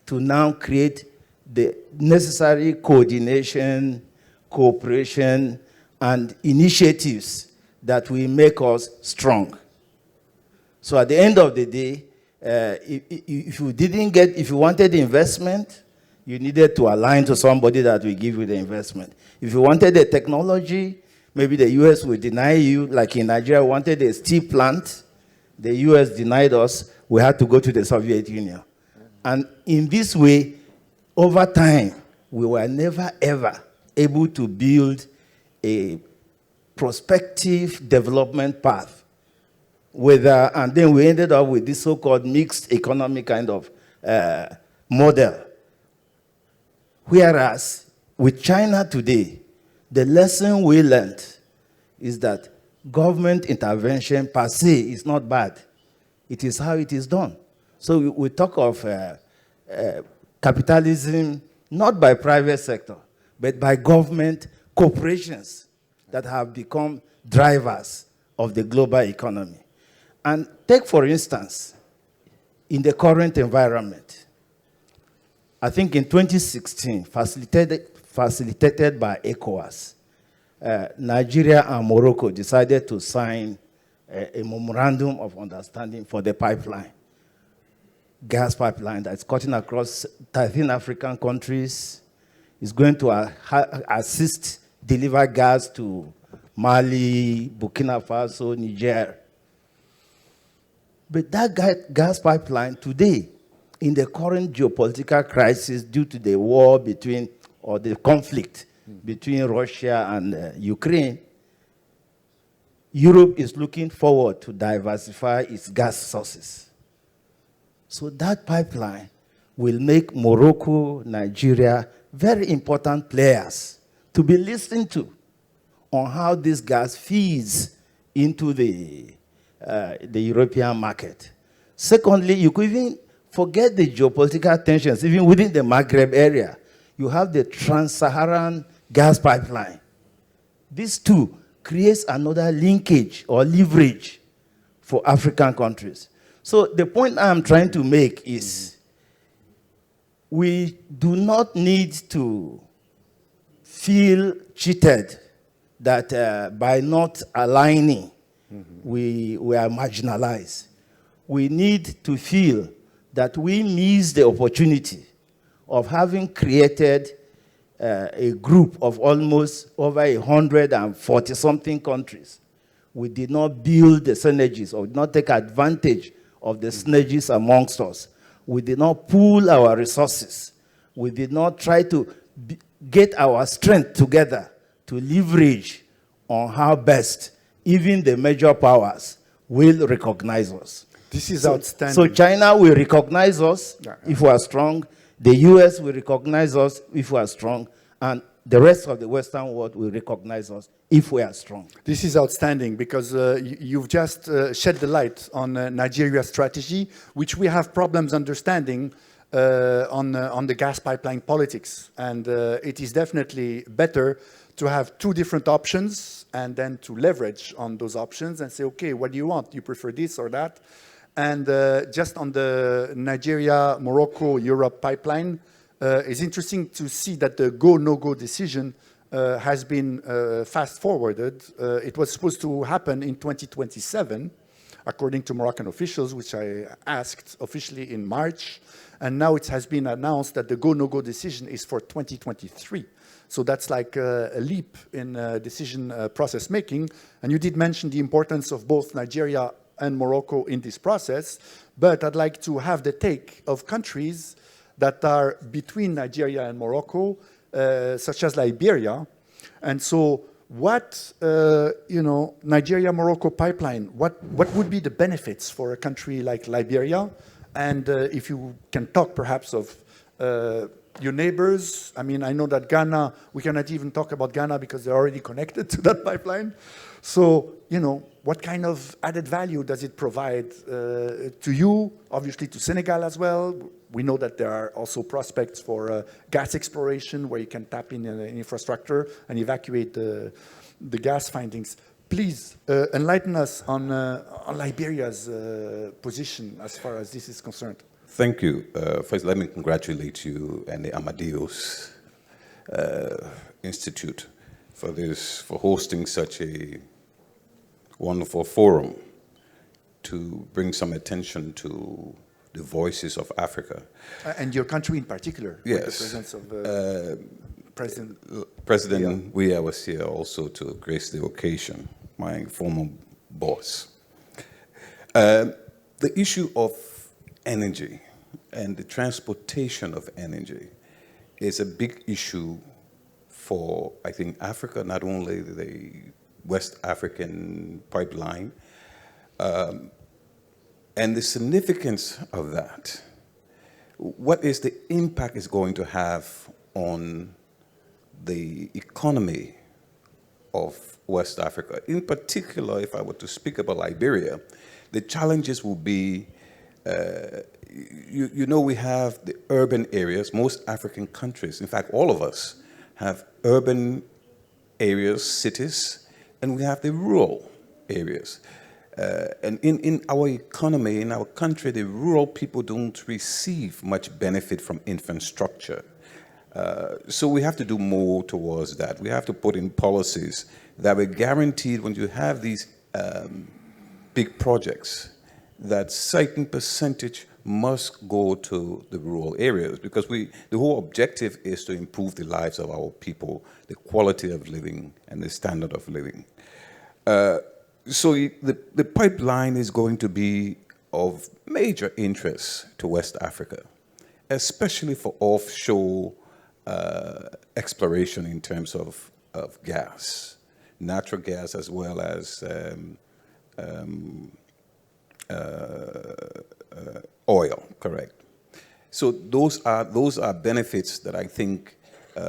S5: to now create the necessary coordination, cooperation, and initiatives that will make us strong. So at the end of the day, if you wanted investment, you needed to align to somebody that will give you the investment. If you wanted the technology, maybe the US will deny you, like in Nigeria, we wanted a steel plant. The US denied us. We had to go to the Soviet Union. And in this way, over time, we were never, ever able to build a prospective development path. And then we ended up with this so-called mixed economic kind of model. Whereas with China today, the lesson we learned is that government intervention per se is not bad. It is how it is done. So we talk of capitalism not by private sector, but by government corporations that have become drivers of the global economy. And take, for instance, in the current environment, I think in 2016, facilitated by ECOWAS, Nigeria and Morocco decided to sign a memorandum of understanding for the pipeline, gas pipeline that's cutting across 13 African countries. Is going to assist deliver gas to Mali, Burkina Faso, Niger. But that gas pipeline today, in the current geopolitical crisis due to the war or the conflict between Russia and Ukraine, Europe is looking forward to diversify its gas sources. So that pipeline will make Morocco, Nigeria, very important players to be listened to on how this gas feeds into the European market. Secondly, you could even forget the geopolitical tensions, even within the Maghreb area. You have the Trans-Saharan gas pipeline. These two creates another linkage or leverage for African countries. So the point I'm trying to make is we do not need to feel cheated that by not aligning, we are marginalized. We need to feel that we miss the opportunity of having created a group of almost over 140-something countries. We did not build the synergies or did not take advantage of the synergies amongst us. We did not pool our resources. We did not try to get our strength together to leverage on how best even the major powers will recognize us.
S1: This is outstanding.
S5: So China will recognize us if we are strong. The US will recognize us if we are strong. And the rest of the Western world will recognize us if we are strong.
S1: This is outstanding because you've just shed the light on Nigeria's strategy, which we have problems understanding on the gas pipeline politics. And it is definitely better to have two different options and then to leverage on those options and say, okay, what do you want? Do you prefer this or that? And just on the Nigeria, Morocco, Europe pipeline, it's interesting to see that the go, no-go decision has been fast-forwarded. It was supposed to happen in 2027, according to Moroccan officials, which I asked officially in March. And now it has been announced that the go, no-go decision is for 2023. So that's like a leap in decision process making. And you did mention the importance of both Nigeria and Morocco in this process, but I'd like to have the take of countries that are between Nigeria and Morocco, such as Liberia. And so what, Nigeria-Morocco pipeline, what would be the benefits for a country like Liberia? And if you can talk perhaps of your neighbors. I mean, I know that Ghana, we cannot even talk about Ghana because they're already connected to that pipeline. So, what kind of added value does it provide to you, obviously to Senegal as well? We know that there are also prospects for gas exploration where you can tap in infrastructure and evacuate the gas findings. Please enlighten us on Liberia's position as far as this is concerned.
S6: Thank you. First, let me congratulate you and the Amadeus Institute for hosting such a wonderful forum to bring some attention to the voices of Africa.
S1: And your country in particular.
S6: Yes.
S1: With the presence of
S6: President Weah was here also to grace the occasion, my former boss. The issue of energy and the transportation of energy is a big issue for, I think, Africa, not only the West African pipeline, and the significance of that. What is the impact it's going to have on the economy of West Africa? In particular, if I were to speak about Liberia, the challenges will be, we have the urban areas. Most African countries, in fact, all of us, have urban areas, cities, and we have the rural areas. And in our economy, in our country, the rural people don't receive much benefit from infrastructure. So we have to do more towards that. We have to put in policies that will guarantee when you have these big projects, that certain percentage must go to the rural areas, because the whole objective is to improve the lives of our people, the quality of living and the standard of living. So the pipeline is going to be of major interest to West Africa, especially for offshore exploration in terms of gas, natural gas, as well as oil, correct. So those are benefits that I think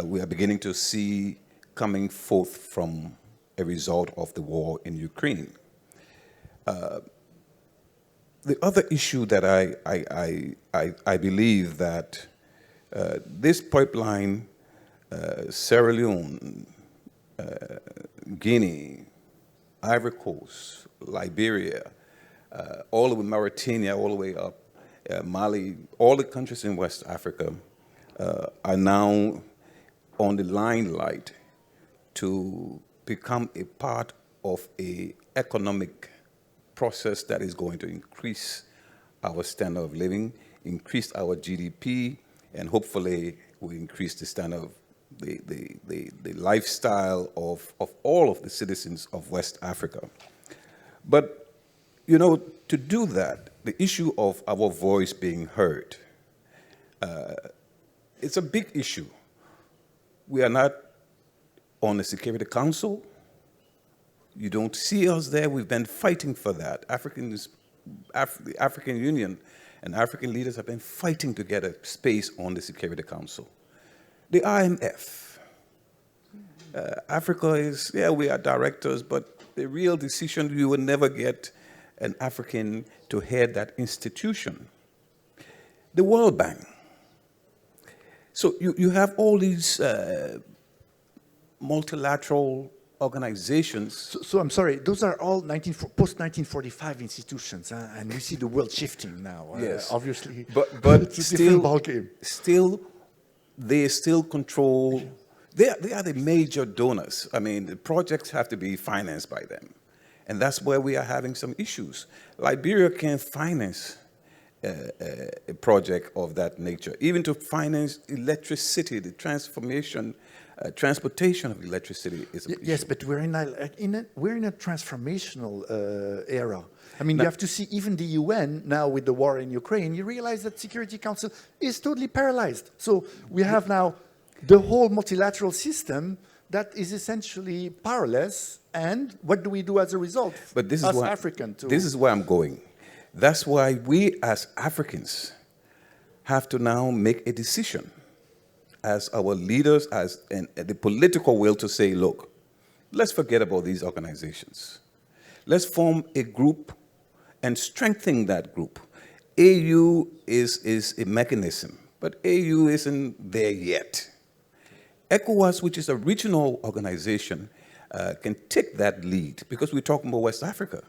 S6: we are beginning to see coming forth from a result of the war in Ukraine. The other issue that I believe that this pipeline, Sierra Leone, Guinea, Ivory Coast, Liberia, all the way Mauritania, all the way up, Mali, all the countries in West Africa are now on the limelight to become a part of an economic process that is going to increase our standard of living, increase our GDP, and hopefully will increase the standard of the lifestyle of all of the citizens of West Africa. But, to do that, the issue of our voice being heard, it's a big issue. We are not on the Security Council. You don't see us there. We've been fighting for that. The African Union and African leaders have been fighting to get a space on the Security Council. The IMF. Africa is, we are directors, but the real decision, you will never get an African to head that institution. The World Bank. So you have all these multilateral organizations.
S1: So I'm sorry, those are all post-1945 institutions, and we see the world shifting now.
S6: Yes.
S1: Obviously,
S6: But
S1: it's a different ballgame.
S6: They still control. They are the major donors. I mean, the projects have to be financed by them, and that's where we are having some issues. Liberia can't finance a project of that nature, even to finance electricity, the transformation. Transportation of electricity is a
S1: Yes, but we're in a transformational era. I mean, you have to see even the UN now with the war in Ukraine. You realize that Security Council is totally paralyzed. So we have now the whole multilateral system that is essentially powerless. And what do we do as a result?
S6: But this is this is where I'm going. That's why we as Africans have to now make a decision as our leaders, and the political will to say, look, let's forget about these organizations. Let's form a group and strengthen that group. AU is a mechanism, but AU isn't there yet. ECOWAS, which is a regional organization, can take that lead because we're talking about West Africa.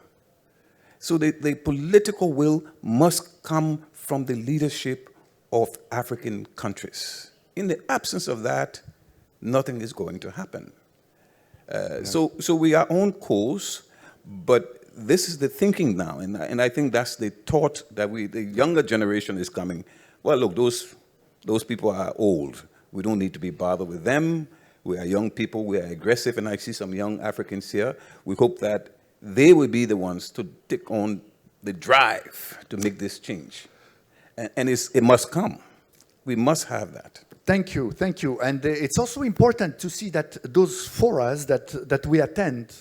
S6: So the political will must come from the leadership of African countries. In the absence of that, nothing is going to happen. So we are on course, but this is the thinking now, and I think that's the thought that the younger generation is coming. Well, look, those people are old. We don't need to be bothered with them. We are young people. We are aggressive, and I see some young Africans here. We hope that they will be the ones to take on the drive to make this change, and it must come. We must have that.
S1: Thank you. And it's also important to see that those forums that we attend,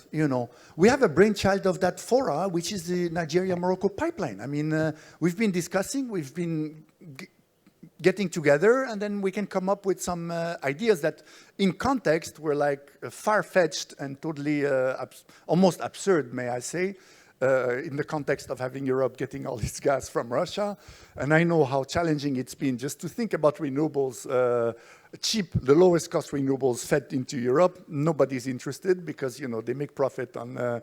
S1: we have a brainchild of that fora, which is the Nigeria-Morocco pipeline. I mean, we've been discussing, we've been getting together, and then we can come up with some ideas that in context were like far-fetched and totally almost absurd, may I say. In the context of having Europe getting all its gas from Russia. And I know how challenging it's been just to think about renewables, the lowest cost renewables fed into Europe. Nobody's interested because, they make profit on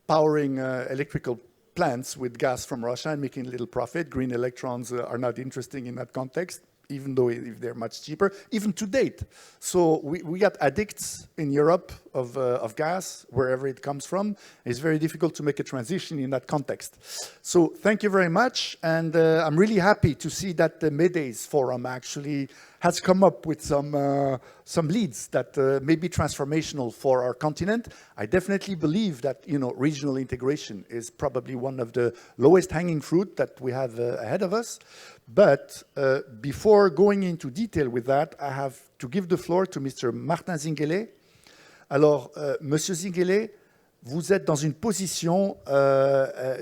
S1: powering electrical plants with gas from Russia and making little profit. Green electrons are not interesting in that context, even though if they're much cheaper, even to date. So we got addicts in Europe of gas, wherever it comes from. It's very difficult to make a transition in that context. So thank you very much. And I'm really happy to see that the MEDays forum actually has come up with some leads that may be transformational for our continent. I definitely believe that regional integration is probably one of the lowest hanging fruit that we have ahead of us. But before going into detail with that, I have to give the floor to Mr. Martin Zinguélé. Alors, Monsieur Zinguélé, vous êtes dans une position,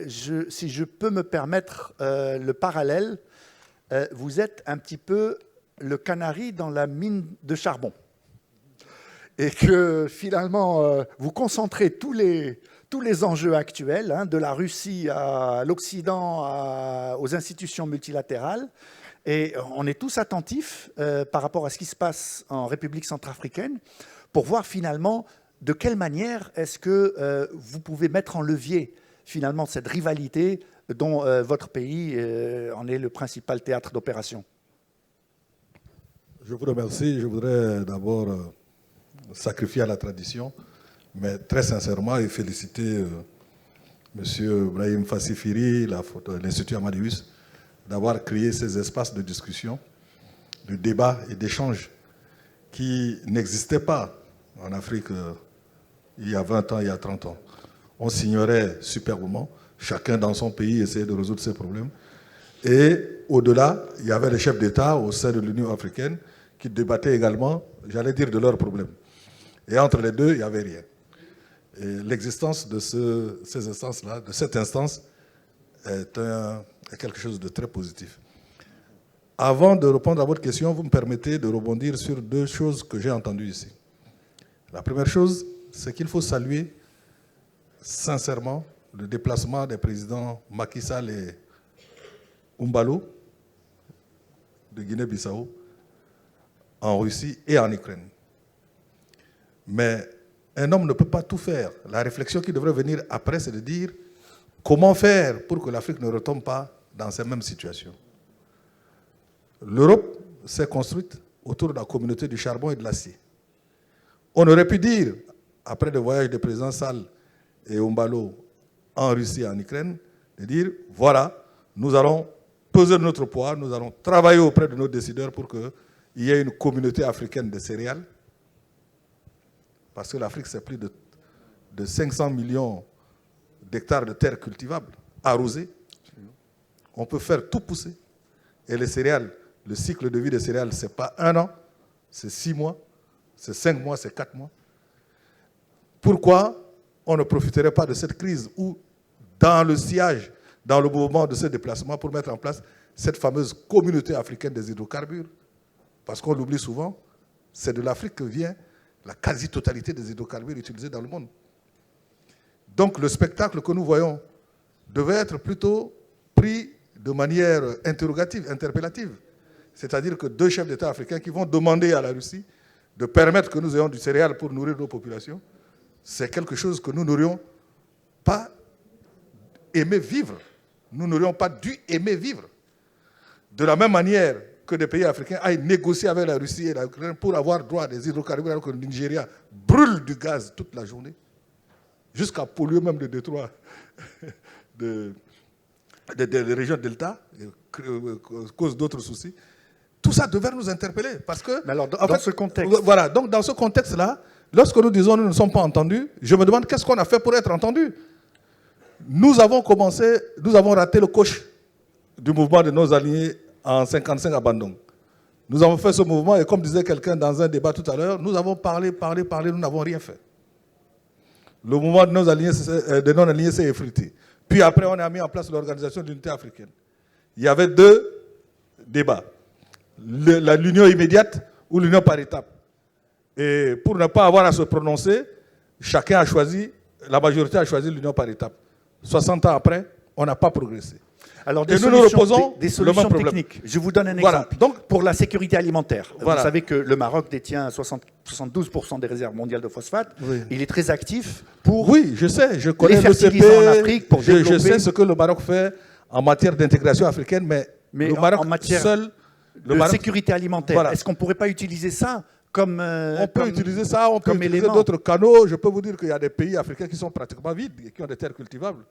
S1: si je peux me permettre le parallèle, vous êtes un petit peu le canari dans la mine de charbon. Et que finalement, vous concentrez tous les enjeux actuels, de la Russie à l'Occident, aux institutions multilatérales. Et on est tous attentifs par rapport à ce qui se passe en République centrafricaine pour voir finalement de quelle manière est-ce que vous pouvez mettre en levier finalement cette rivalité dont votre pays en est le principal théâtre d'opération.
S3: Je vous remercie. Je voudrais d'abord sacrifier à la tradition, mais très sincèrement et féliciter M. Brahim Fassifiri, l'Institut Amadeus, d'avoir créé ces espaces de discussion, de débat et d'échange qui n'existaient pas en Afrique il y a 20 ans, il y a 30 ans. On s'ignorait superbement, chacun dans son pays essayait de résoudre ses problèmes. Et au-delà, il y avait les chefs d'État au sein de l'Union africaine qui débattaient également, j'allais dire, de leurs problèmes. Et entre les deux, il n'y avait rien. Et l'existence de ces instances-là, de cette instance, est quelque chose de très positif. Avant de répondre à votre question, vous me permettez de rebondir sur deux choses que j'ai entendues ici. La première chose, c'est qu'il faut saluer sincèrement le déplacement des présidents Macky Sall et Umbalo de Guinée-Bissau
S7: en Russie et en Ukraine. Mais un homme ne peut pas tout faire. La réflexion qui devrait venir après, c'est de dire comment faire pour que l'Afrique ne retombe pas dans ces mêmes situations. L'Europe s'est construite autour de la communauté du charbon et de l'acier. On aurait pu dire, après le voyage des présidents Sall et Oumbalo en Russie et en Ukraine, de dire, voilà, nous allons peser notre poids, nous allons travailler auprès de nos décideurs pour qu'il y ait une communauté africaine de céréales. Parce que l'Afrique, c'est plus de 500 millions d'hectares de terres cultivables, arrosées. On peut faire tout pousser. Et les céréales, le cycle de vie des céréales, ce n'est pas 1 an, c'est 6 mois, c'est 5 mois, c'est 4 mois. Pourquoi on ne profiterait pas de cette crise où, dans le sillage, dans le mouvement de ce déplacement, pour mettre en place cette fameuse communauté africaine des hydrocarbures? Parce qu'on l'oublie souvent, c'est de l'Afrique que vient la quasi-totalité des hydrocarbures utilisés dans le monde. Donc le spectacle que nous voyons devait être plutôt pris de manière interrogative, interpellative. C'est-à-dire que 2 chefs d'État africains qui vont demander à la Russie de permettre que nous ayons du céréal pour nourrir nos populations, c'est quelque chose que nous n'aurions pas aimé vivre. Nous n'aurions pas dû aimer vivre. De la même manière que des pays africains aillent négocier avec la Russie et l'Ukraine pour avoir droit à des hydrocarbures, alors que le Nigeria brûle du gaz toute la journée, jusqu'à polluer même le détroit des régions delta, cause d'autres soucis. Tout ça devait nous interpeller. Parce que,
S1: mais alors, dans ce contexte...
S7: Voilà, donc dans ce contexte-là, lorsque nous disons nous ne sommes pas entendus, je me demande qu'est-ce qu'on a fait pour être entendus. Nous avons raté le coche du mouvement de nos alliés en 1955 à Bandung. Nous avons fait ce mouvement et comme disait quelqu'un dans un débat tout à l'heure, nous avons parlé, nous n'avons rien fait. Le mouvement de nos alliés, de non-alignés s'est effrité. Puis après, on a mis en place l'Organisation de l'Unité africaine. Il y avait 2 débats. L'union immédiate ou l'union par étapes. Et pour ne pas avoir à se prononcer, chacun a choisi, la majorité a choisi l'union par étapes. 60 ans après, on n'a pas progressé.
S1: Alors,
S7: des solutions
S1: techniques. Je vous donne un exemple. Donc, pour la sécurité alimentaire, vous savez que le Maroc détient 72% des réserves mondiales de phosphate. Oui. Il est très actif pour...
S7: Oui, je sais, je connais le CP, en Afrique pour développer... Je sais ce que le Maroc fait en matière d'intégration africaine, mais le Maroc
S1: en matière
S7: seul...
S1: de sécurité alimentaire, voilà. Est-ce qu'on ne pourrait pas utiliser ça comme
S7: on peut utiliser ça, on peut utiliser d'autres canaux. Je peux vous dire qu'il y a des pays africains qui sont pratiquement vides et qui ont des terres cultivables.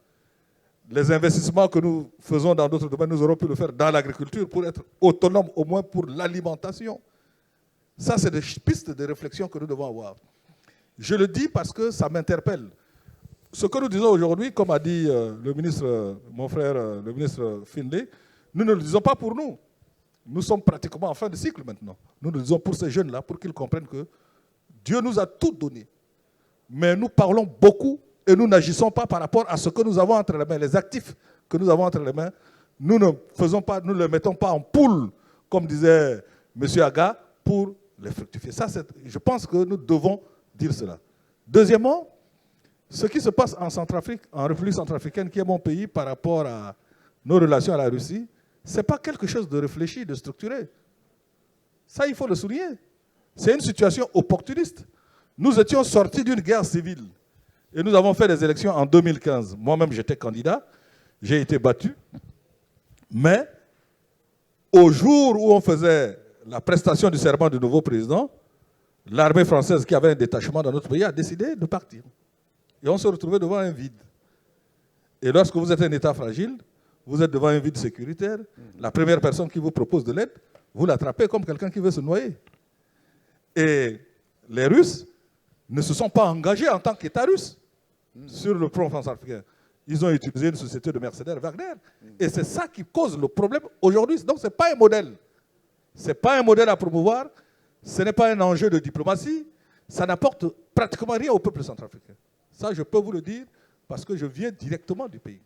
S7: Les investissements que nous faisons dans d'autres domaines, nous aurons pu le faire dans l'agriculture pour être autonomes, au moins pour l'alimentation. Ça, c'est des pistes de réflexion que nous devons avoir. Je le dis parce que ça m'interpelle. Ce que nous disons aujourd'hui, comme a dit le ministre, mon frère, le ministre Finlay, nous ne le disons pas pour nous. Nous sommes pratiquement en fin de cycle maintenant. Nous le disons pour ces jeunes-là, pour qu'ils comprennent que Dieu nous a tout donné. Mais nous parlons beaucoup et nous n'agissons pas par rapport à ce que nous avons entre les mains, les actifs que nous avons entre les mains. Nous ne faisons pas, nous ne les mettons pas en poule, comme disait M. Aga, pour les fructifier. Ça, je pense que nous devons dire cela. Deuxièmement, ce qui se passe en Centrafrique, en République centrafricaine, qui est mon pays, par rapport à nos relations à la Russie, ce n'est pas quelque chose de réfléchi, de structuré. Ça, il faut le souligner. C'est une situation opportuniste. Nous étions sortis d'une guerre civile. Et nous avons fait des élections en 2015. Moi-même, j'étais candidat. J'ai été battu. Mais, au jour où on faisait la prestation du serment du nouveau président, l'armée française qui avait un détachement dans notre pays a décidé de partir. Et on se retrouvait devant un vide. Et lorsque vous êtes un État fragile, vous êtes devant un vide sécuritaire, la première personne qui vous propose de l'aide, vous l'attrapez comme quelqu'un qui veut se noyer. Et les Russes ne se sont pas engagés en tant qu'État russe sur le front France-africain. Ils ont utilisé une société de mercenaires, Wagner. Et c'est ça qui cause le problème aujourd'hui. Donc ce n'est pas un modèle. Ce n'est pas un modèle à promouvoir. Ce n'est pas un enjeu de diplomatie. Ça n'apporte pratiquement rien au peuple centrafricain. Ça, je peux vous le dire parce que je viens directement du pays.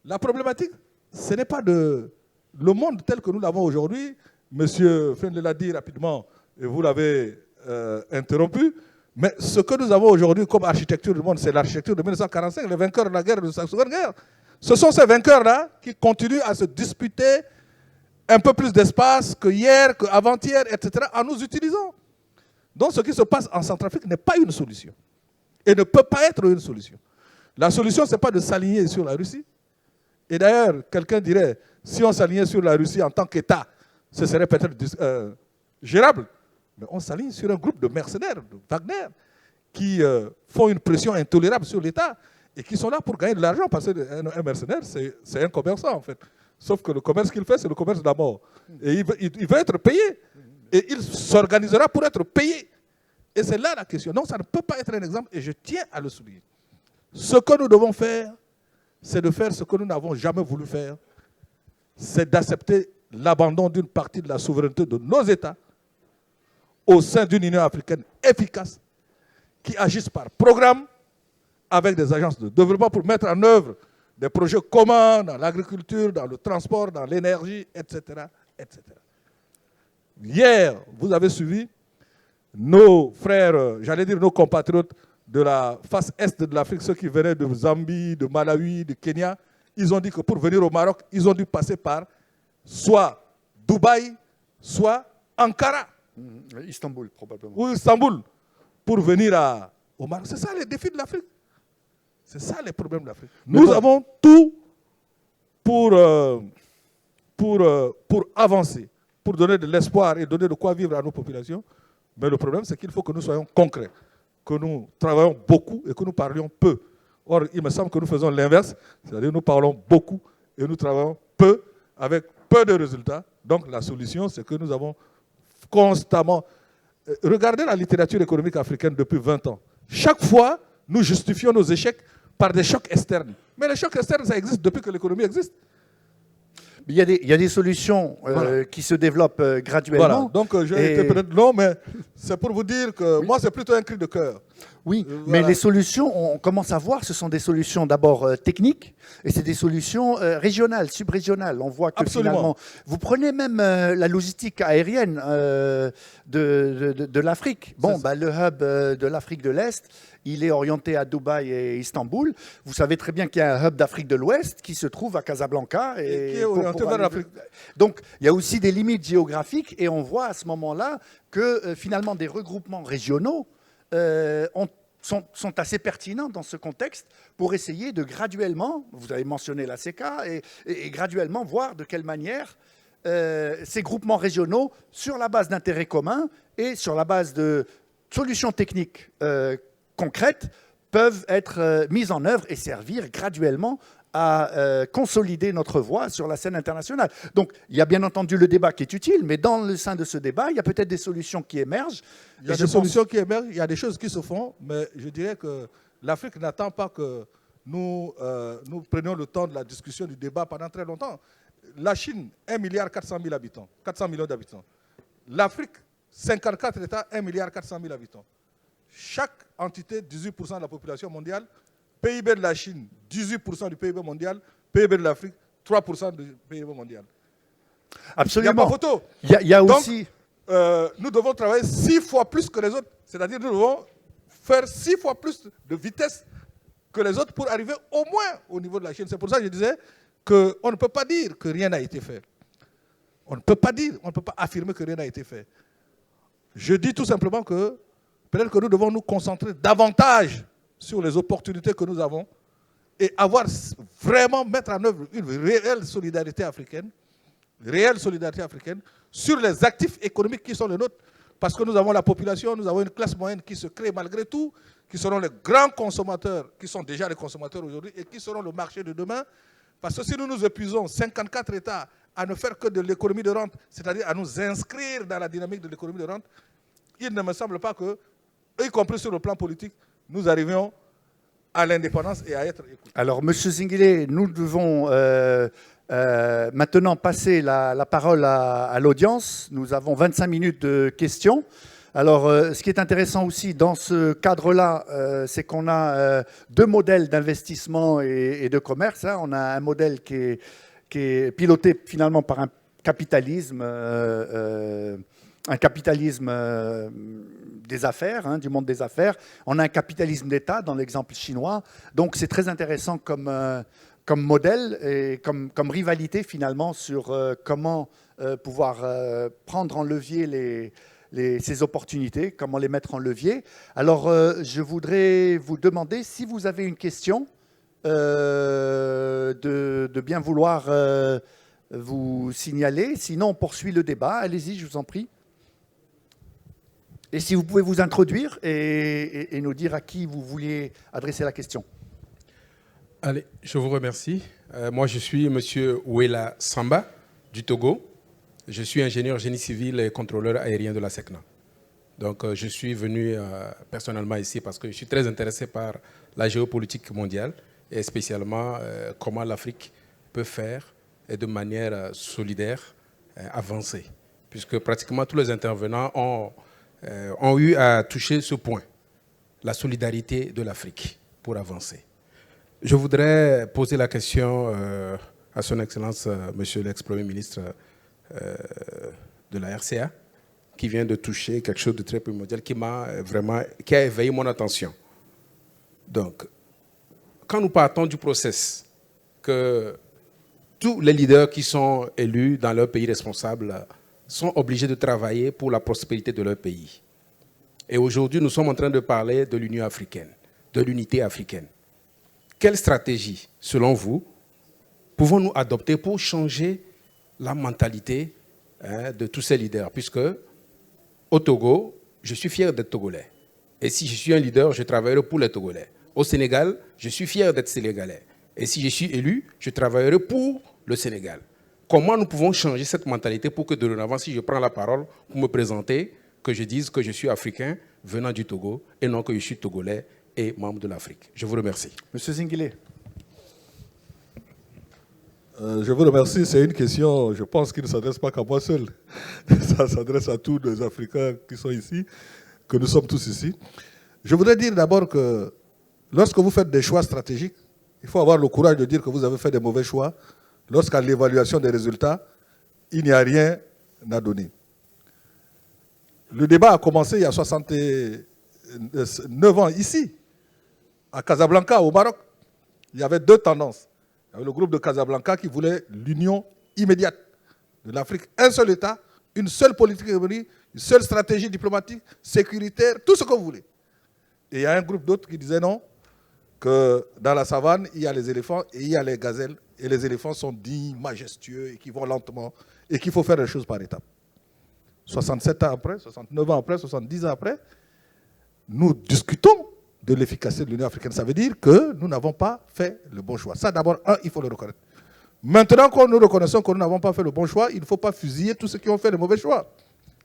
S7: La problématique, ce n'est pas le monde tel que nous l'avons aujourd'hui. Monsieur Fenley l'a dit rapidement, et vous l'avez interrompu, mais ce que nous avons aujourd'hui comme architecture du monde, c'est l'architecture de 1945, les vainqueurs de la guerre de la Seconde Guerre. Ce sont ces vainqueurs-là qui continuent à se disputer un peu plus d'espace que hier, qu'avant-hier, etc., en nous utilisant. Donc ce qui se passe en Centrafrique n'est pas une solution. Et ne peut pas être une solution. La solution, ce n'est pas de s'aligner sur la Russie. Et d'ailleurs, quelqu'un dirait, si on s'alignait sur la Russie en tant qu'État, ce serait peut-être gérable. Mais on s'aligne sur un groupe de mercenaires, de Wagner, qui font une pression intolérable sur l'État et qui sont là pour gagner de l'argent, parce qu'un mercenaire, c'est un commerçant, en fait. Sauf que le commerce qu'il fait, c'est le commerce de la mort. Et il veut être payé. Et il s'organisera pour être payé. Et c'est là la question. Non, ça ne peut pas être un exemple, et je tiens à le souligner. Ce que nous devons faire, c'est de faire ce que nous n'avons jamais voulu faire, c'est d'accepter l'abandon d'une partie de la souveraineté de nos États au sein d'une Union africaine efficace qui agisse par programme avec des agences de développement pour mettre en œuvre des projets communs dans l'agriculture, dans le transport, dans l'énergie, etc., etc. Hier, vous avez suivi nos frères, j'allais dire nos compatriotes de la face est de l'Afrique, ceux qui venaient de Zambie, de Malawi, de Kenya, ils ont dit que pour venir au Maroc, ils ont dû passer par soit Dubaï, soit Ankara.
S1: Istanbul, probablement.
S7: Ou Istanbul, pour venir au Maroc. C'est ça les défis de l'Afrique. C'est ça les problèmes de l'Afrique. Nous avons tout pour avancer, pour donner de l'espoir et donner de quoi vivre à nos populations. Mais le problème, c'est qu'il faut que nous soyons concrets, que nous travaillons beaucoup et que nous parlions peu. Or, il me semble que nous faisons l'inverse, c'est-à-dire nous parlons beaucoup et nous travaillons peu, avec peu de résultats. Donc la solution, c'est que nous avons constamment... Regardez la littérature économique africaine depuis 20 ans. Chaque fois, nous justifions nos échecs par des chocs externes. Mais les chocs externes, ça existe depuis que l'économie existe.
S1: Il y a des solutions qui se développent graduellement.
S7: Voilà, donc j'ai été peut-être long, mais c'est pour vous dire que moi, c'est plutôt un cri de cœur.
S1: Oui, mais les solutions, on commence à voir, ce sont des solutions d'abord techniques, et c'est des solutions régionales, subrégionales. On voit que finalement, vous prenez même la logistique aérienne de l'Afrique. Bon, le hub de l'Afrique de l'Est, il est orienté à Dubaï et Istanbul. Vous savez très bien qu'il y a un hub d'Afrique de l'Ouest qui se trouve à Casablanca. Et
S7: qui est orienté vers l'Afrique.
S1: Donc, il y a aussi des limites géographiques, et on voit à ce moment-là que finalement des regroupements régionaux sont assez pertinents dans ce contexte pour essayer de graduellement, vous avez mentionné la CECA, et graduellement voir de quelle manière ces groupements régionaux, sur la base d'intérêts communs et sur la base de solutions techniques concrètes, peuvent être mises en œuvre et servir graduellement à consolider notre voix sur la scène internationale. Donc, il y a bien entendu le débat qui est utile, mais dans le sein de ce débat, il y a peut-être des solutions qui émergent.
S7: Il y a des solutions qui émergent, il y a des choses qui se font, mais je dirais que l'Afrique n'attend pas que nous prenions le temps de la discussion, du débat pendant très longtemps. La Chine, 1,4 milliard habitants, 400 millions d'habitants. L'Afrique, 54 États, 1,4 milliard habitants. Chaque entité, 18% de la population mondiale. PIB de la Chine, 18% du PIB mondial. PIB de l'Afrique, 3% du PIB mondial.
S1: Absolument.
S7: Il n'y a pas photo.
S1: Il y a aussi...
S7: nous devons travailler 6 fois plus que les autres. C'est-à-dire nous devons faire 6 fois plus de vitesse que les autres pour arriver au moins au niveau de la Chine. C'est pour ça que je disais qu'on ne peut pas dire que rien n'a été fait. On ne peut pas dire, on ne peut pas affirmer que rien n'a été fait. Je dis tout simplement que peut-être que nous devons nous concentrer davantage sur les opportunités que nous avons et vraiment mettre en œuvre une réelle solidarité africaine sur les actifs économiques qui sont les nôtres. Parce que nous avons la population, nous avons une classe moyenne qui se crée malgré tout, qui seront les grands consommateurs, qui sont déjà les consommateurs aujourd'hui et qui seront le marché de demain. Parce que si nous nous épuisons 54 États à ne faire que de l'économie de rente, c'est-à-dire à nous inscrire dans la dynamique de l'économie de rente, il ne me semble pas que, y compris sur le plan politique, nous arrivions à l'indépendance et à être écoutés.
S1: Alors, M. Zingile, nous devons maintenant passer la parole à l'audience. Nous avons 25 minutes de questions. Alors, ce qui est intéressant aussi dans ce cadre-là, c'est qu'on a 2 modèles d'investissement et de commerce. On a un modèle qui est piloté finalement par un capitalisme des affaires, du monde des affaires. On a un capitalisme d'État dans l'exemple chinois. Donc c'est très intéressant comme comme modèle et comme rivalité finalement sur comment pouvoir prendre en levier ces opportunités, comment les mettre en levier. Alors, je voudrais vous demander si vous avez une question, de bien vouloir vous signaler. Sinon, on poursuit le débat. Allez-y, je vous en prie. Et si vous pouvez vous introduire et nous dire à qui vous vouliez adresser la question.
S8: Allez, je vous remercie. Moi, je suis M. Ouela Samba, du Togo. Je suis ingénieur génie civil et contrôleur aérien de la SECNA. Donc, je suis venu personnellement ici parce que je suis très intéressé par la géopolitique mondiale et spécialement comment l'Afrique peut faire et de manière solidaire avancer. Puisque pratiquement tous les intervenants ont eu à toucher ce point, la solidarité de l'Afrique pour avancer. Je voudrais poser la question à son Excellence, Monsieur l'ex-Premier ministre de la RCA, qui vient de toucher quelque chose de très primordial qui a éveillé mon attention. Donc, quand nous partons du process que tous les leaders qui sont élus dans leur pays responsable sont obligés de travailler pour la prospérité de leur pays. Et aujourd'hui, nous sommes en train de parler de l'Union africaine, de l'unité africaine. Quelle stratégie, selon vous, pouvons-nous adopter pour changer la mentalité de tous ces leaders? Puisque au Togo, je suis fier d'être Togolais. Et si je suis un leader, je travaillerai pour les Togolais. Au Sénégal, je suis fier d'être Sénégalais. Et si je suis élu, je travaillerai pour le Sénégal. Comment nous pouvons changer cette mentalité pour que dorénavant, si je prends la parole pour me présenter, que je dise que je suis africain venant du Togo et non que je suis Togolais et membre de l'Afrique. Je vous remercie.
S1: Monsieur Zingile.
S7: Je vous remercie. C'est une question, je pense, qui ne s'adresse pas qu'à moi seul. Ça s'adresse à tous les Africains qui sont ici, que nous sommes tous ici. Je voudrais dire d'abord que lorsque vous faites des choix stratégiques, il faut avoir le courage de dire que vous avez fait des mauvais choix lorsqu'à l'évaluation des résultats, il n'y a rien à donner. Le débat a commencé il y a 69 ans ici, à Casablanca, au Maroc. Il y avait deux tendances. Il y avait le groupe de Casablanca qui voulait l'union immédiate de l'Afrique. Un seul État, une seule politique économique, une seule stratégie diplomatique, sécuritaire, tout ce que vous voulez. Et il y a un groupe d'autres qui disaient non, que dans la savane, il y a les éléphants et il y a les gazelles. Et les éléphants sont dignes, majestueux et qui vont lentement et qu'il faut faire les choses par étapes. 67 ans après, 69 ans après, 70 ans après, nous discutons de l'efficacité de l'Union africaine. Ça veut dire que nous n'avons pas fait le bon choix. Ça, d'abord, il faut le reconnaître. Maintenant que nous reconnaissons que nous n'avons pas fait le bon choix, il ne faut pas fusiller tous ceux qui ont fait le mauvais choix.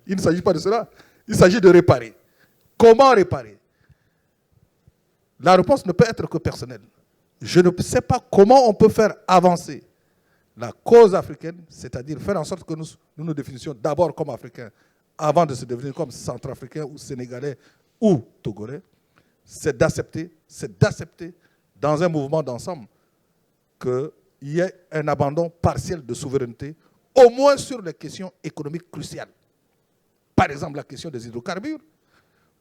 S7: Il ne s'agit pas de cela. Il s'agit de réparer. Comment réparer? La réponse ne peut être que personnelle. Je ne sais pas comment on peut faire avancer la cause africaine, c'est-à-dire faire en sorte que nous nous définissions d'abord comme Africains, avant de se devenir comme Centrafricains ou Sénégalais ou Togolais, c'est d'accepter dans un mouvement d'ensemble qu'il y ait un abandon partiel de souveraineté, au moins sur les questions économiques cruciales. Par exemple, la question des hydrocarbures,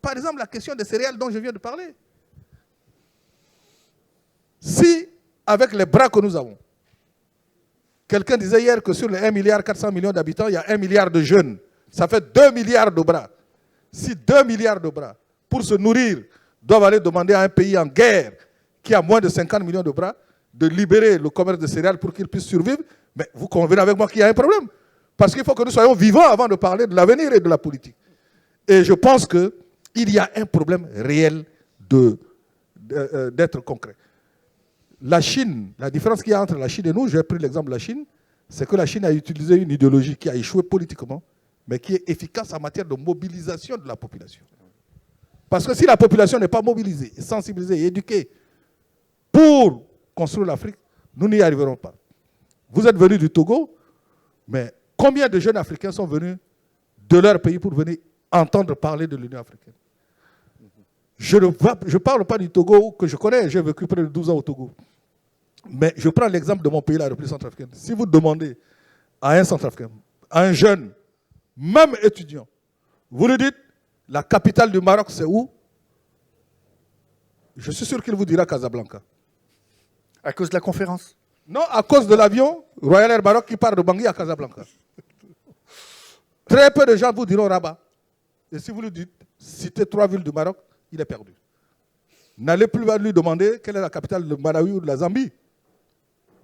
S7: par exemple, la question des céréales dont je viens de parler. Si, avec les bras que nous avons, quelqu'un disait hier que sur les 1,4 milliard d'habitants, il y a 1 milliard de jeunes. Ça fait 2 milliards de bras. Si 2 milliards de bras, pour se nourrir, doivent aller demander à un pays en guerre, qui a moins de 50 millions de bras, de libérer le commerce de céréales pour qu'il puisse survivre, mais vous convenez avec moi qu'il y a un problème. Parce qu'il faut que nous soyons vivants avant de parler de l'avenir et de la politique. Et je pense qu'il y a un problème réel d'être concret. La Chine, la différence qu'il y a entre la Chine et nous, j'ai pris l'exemple de la Chine, c'est que la Chine a utilisé une idéologie qui a échoué politiquement, mais qui est efficace en matière de mobilisation de la population. Parce que si la population n'est pas mobilisée, sensibilisée et éduquée pour construire l'Afrique, nous n'y arriverons pas. Vous êtes venus du Togo, mais combien de jeunes Africains sont venus de leur pays pour venir entendre parler de l'Union africaine? Je ne parle pas du Togo que je connais, j'ai vécu près de 12 ans au Togo. Mais je prends l'exemple de mon pays, la République centrafricaine. Si vous demandez à un centrafricain, à un jeune, même étudiant, vous lui dites, la capitale du Maroc, c'est où? Je suis sûr qu'il vous dira Casablanca.
S1: À cause de la conférence?
S7: Non, à cause de l'avion Royal Air Maroc qui part de Bangui à Casablanca. Très peu de gens vous diront Rabat. Et si vous lui dites, citez 3 villes du Maroc, il est perdu. N'allez plus lui demander quelle est la capitale de Malawi ou de la Zambie.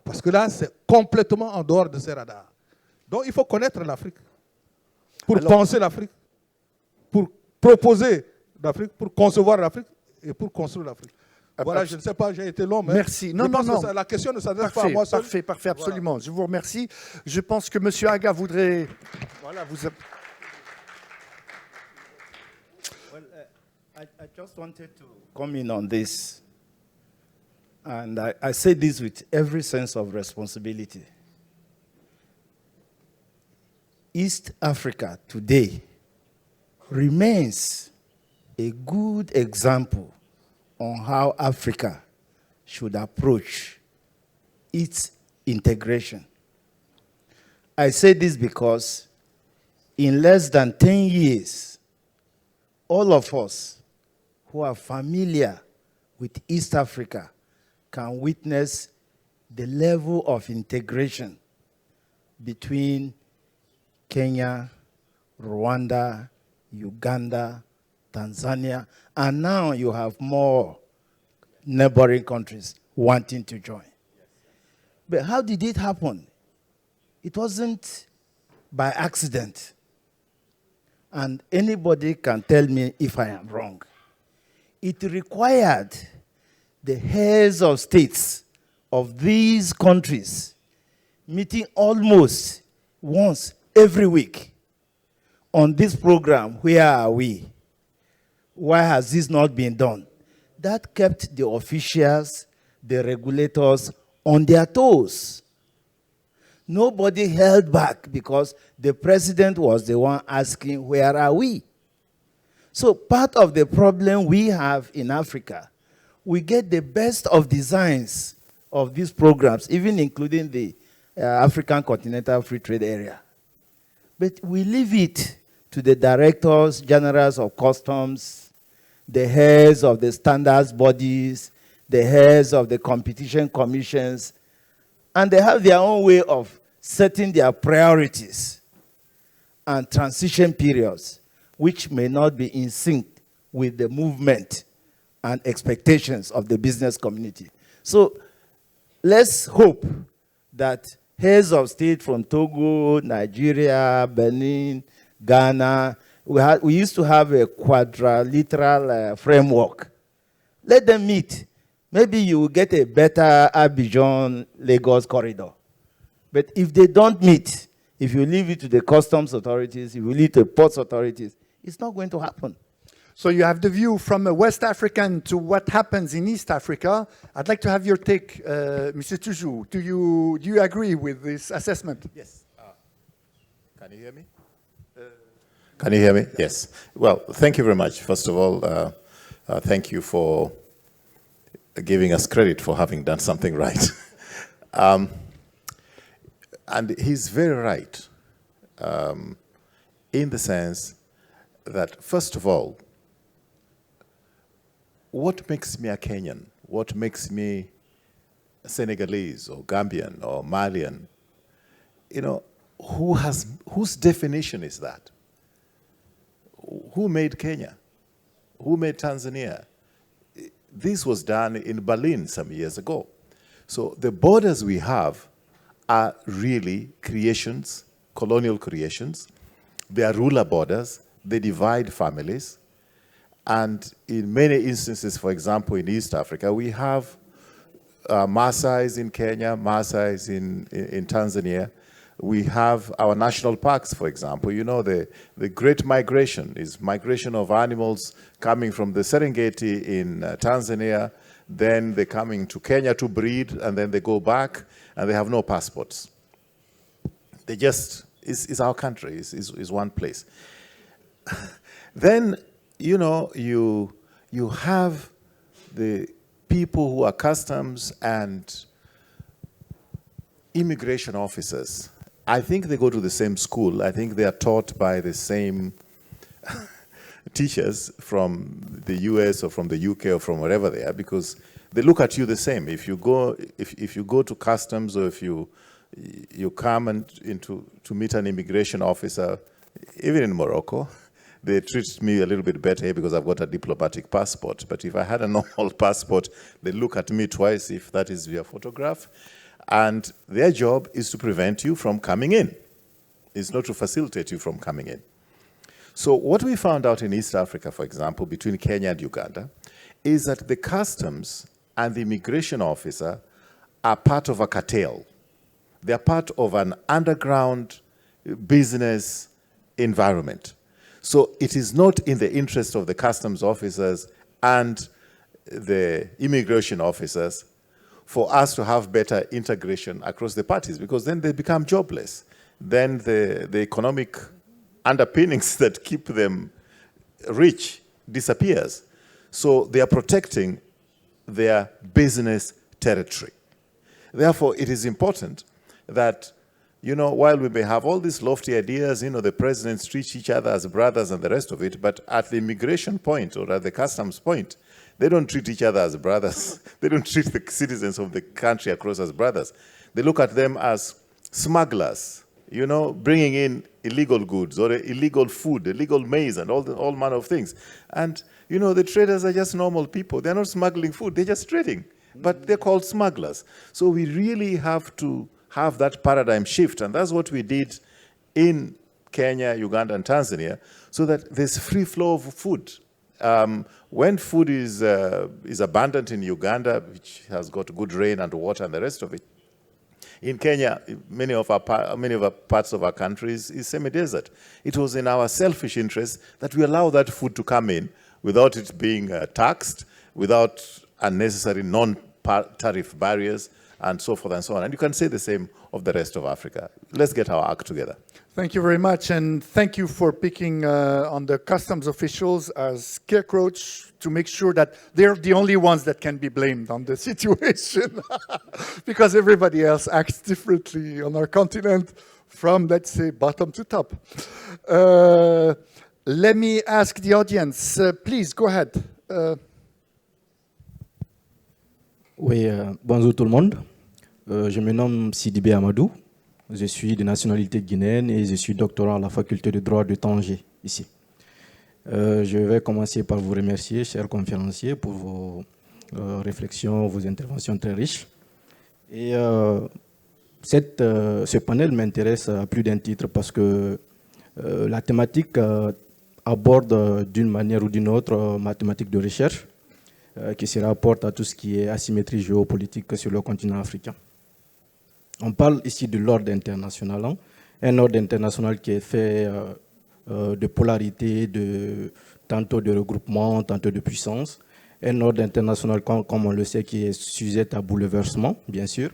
S7: Parce que là, c'est complètement en dehors de ces radars. Donc, il faut connaître l'Afrique. Pour penser l'Afrique. Pour proposer l'Afrique, pour concevoir l'Afrique et pour construire l'Afrique. Voilà, je ne sais pas, j'ai été long, mais
S1: merci. Non,
S7: la question ne s'adresse pas à moi seul.
S1: Parfait, absolument. Voilà. Je vous remercie. Je pense que M. Aga voudrait... Voilà, vous...
S5: Well, I just wanted to come in on this. And I say this with every sense of responsibility. East Africa today remains a good example on how Africa should approach its integration. I say this because in less than 10 years, all of us who are familiar with East Africa can witness the level of integration between Kenya, Rwanda, Uganda, Tanzania, and now you have more neighboring countries wanting to join. But how did it happen? It wasn't by accident. And anybody can tell me if I am wrong. It required the heads of states of these countries meeting almost once every week on this program. Where are we? Why has this not been done? That kept the officials, the regulators on their toes. Nobody held back because the president was the one asking, where are we? So part of the problem we have in Africa, we get the best of designs of these programs, even including the African Continental Free Trade Area. But we leave it to the directors, generals of customs, the heads of the standards bodies, the heads of the competition commissions, and they have their own way of setting their priorities and transition periods, which may not be in sync with the movement and expectations of the business community. So let's hope that heads of state from Togo, Nigeria, Benin, Ghana, we used to have a quadrilateral framework. Let them meet. Maybe you will get a better Abidjan-Lagos corridor. But if they don't meet, if you leave it to the customs authorities, if you leave it to the ports authorities, it's not going to happen.
S1: So you have the view from a West African to what happens in East Africa. I'd like to have your take, Mr. Tuju. Do you agree with this assessment?
S4: Yes. Can you hear me? Can you hear me? Yes. Well, thank you very much. First of all, thank you for giving us credit for having done something right. And he's very right in the sense that, first of all, what makes me a Kenyan? What makes me a Senegalese or Gambian or Malian? You know, whose definition is that? Who made Kenya? Who made Tanzania? This was done in Berlin some years ago. So the borders we have are really creations, colonial creations. They are ruler borders. They divide families. And in many instances, for example, in East Africa, we have Maasais in Kenya, Maasais in Tanzania. We have our national parks, for example. You know, the great migration is migration of animals coming from the Serengeti in Tanzania, then they're coming to Kenya to breed, and then they go back, and they have no passports. They just, it's our country, is one place. Then, you know, you have the people who are customs and immigration officers. I think they go to the same school. I think they are taught by the same teachers from the US or from the UK or from wherever they are, because they look at you the same. If you go to customs, or if you come to meet an immigration officer, even in Morocco, they treat me a little bit better because I've got a diplomatic passport. But if I had a normal passport, they look at me twice if that is via photograph. And their job is to prevent you from coming in. It's not to facilitate you from coming in. So what we found out in East Africa, for example, between Kenya and Uganda, is that the customs and the immigration officer are part of a cartel. They're part of an underground business environment. So it is not in the interest of the customs officers and the immigration officers for us to have better integration across the parties, because then they become jobless. Then the economic underpinnings that keep them rich disappears. So they are protecting their business territory. Therefore, it is important that, while we may have all these lofty ideas, the presidents treat each other as brothers and the rest of it, but at the immigration point or at the customs point, they don't treat each other as brothers. They don't treat the citizens of the country across as brothers. They look at them as smugglers, bringing in illegal goods or illegal food, illegal maize and all manner of things. And, the traders are just normal people. They're not smuggling food. They're just trading. But they're called smugglers. So we really have to have that paradigm shift. And that's what we did in Kenya, Uganda, and Tanzania, so that there's free flow of food. When food is abundant in Uganda, which has got good rain and water and the rest of it, in Kenya, many of our parts of our countries is semi-desert. It was in our selfish interest that we allow that food to come in without it being taxed, without unnecessary non-tariff barriers, and so forth and so on. And you can say the same of the rest of Africa. Let's get our act together.
S1: Thank you very much, and thank you for picking on the customs officials as scarecrows to make sure that they're the only ones that can be blamed on the situation, because everybody else acts differently on our continent from, let's say, bottom to top. Let me ask the audience, please, go ahead.
S9: Oui, bonjour tout le monde. Je me nomme Sidibé Amadou. Je suis de nationalité guinéenne et je suis doctorant à la faculté de droit de Tanger, ici. Je vais commencer par vous remercier, chers conférenciers, pour vos réflexions, vos interventions très riches. Et ce panel m'intéresse à plus d'un titre parce que la thématique aborde d'une manière ou d'une autre ma thématique de recherche qui se rapporte à tout ce qui est asymétrie géopolitique sur le continent africain. On parle ici de l'ordre international, un ordre international qui est fait de polarité, tantôt de regroupement, tantôt de puissance, un ordre international, comme on le sait, qui est sujet à bouleversement, bien sûr.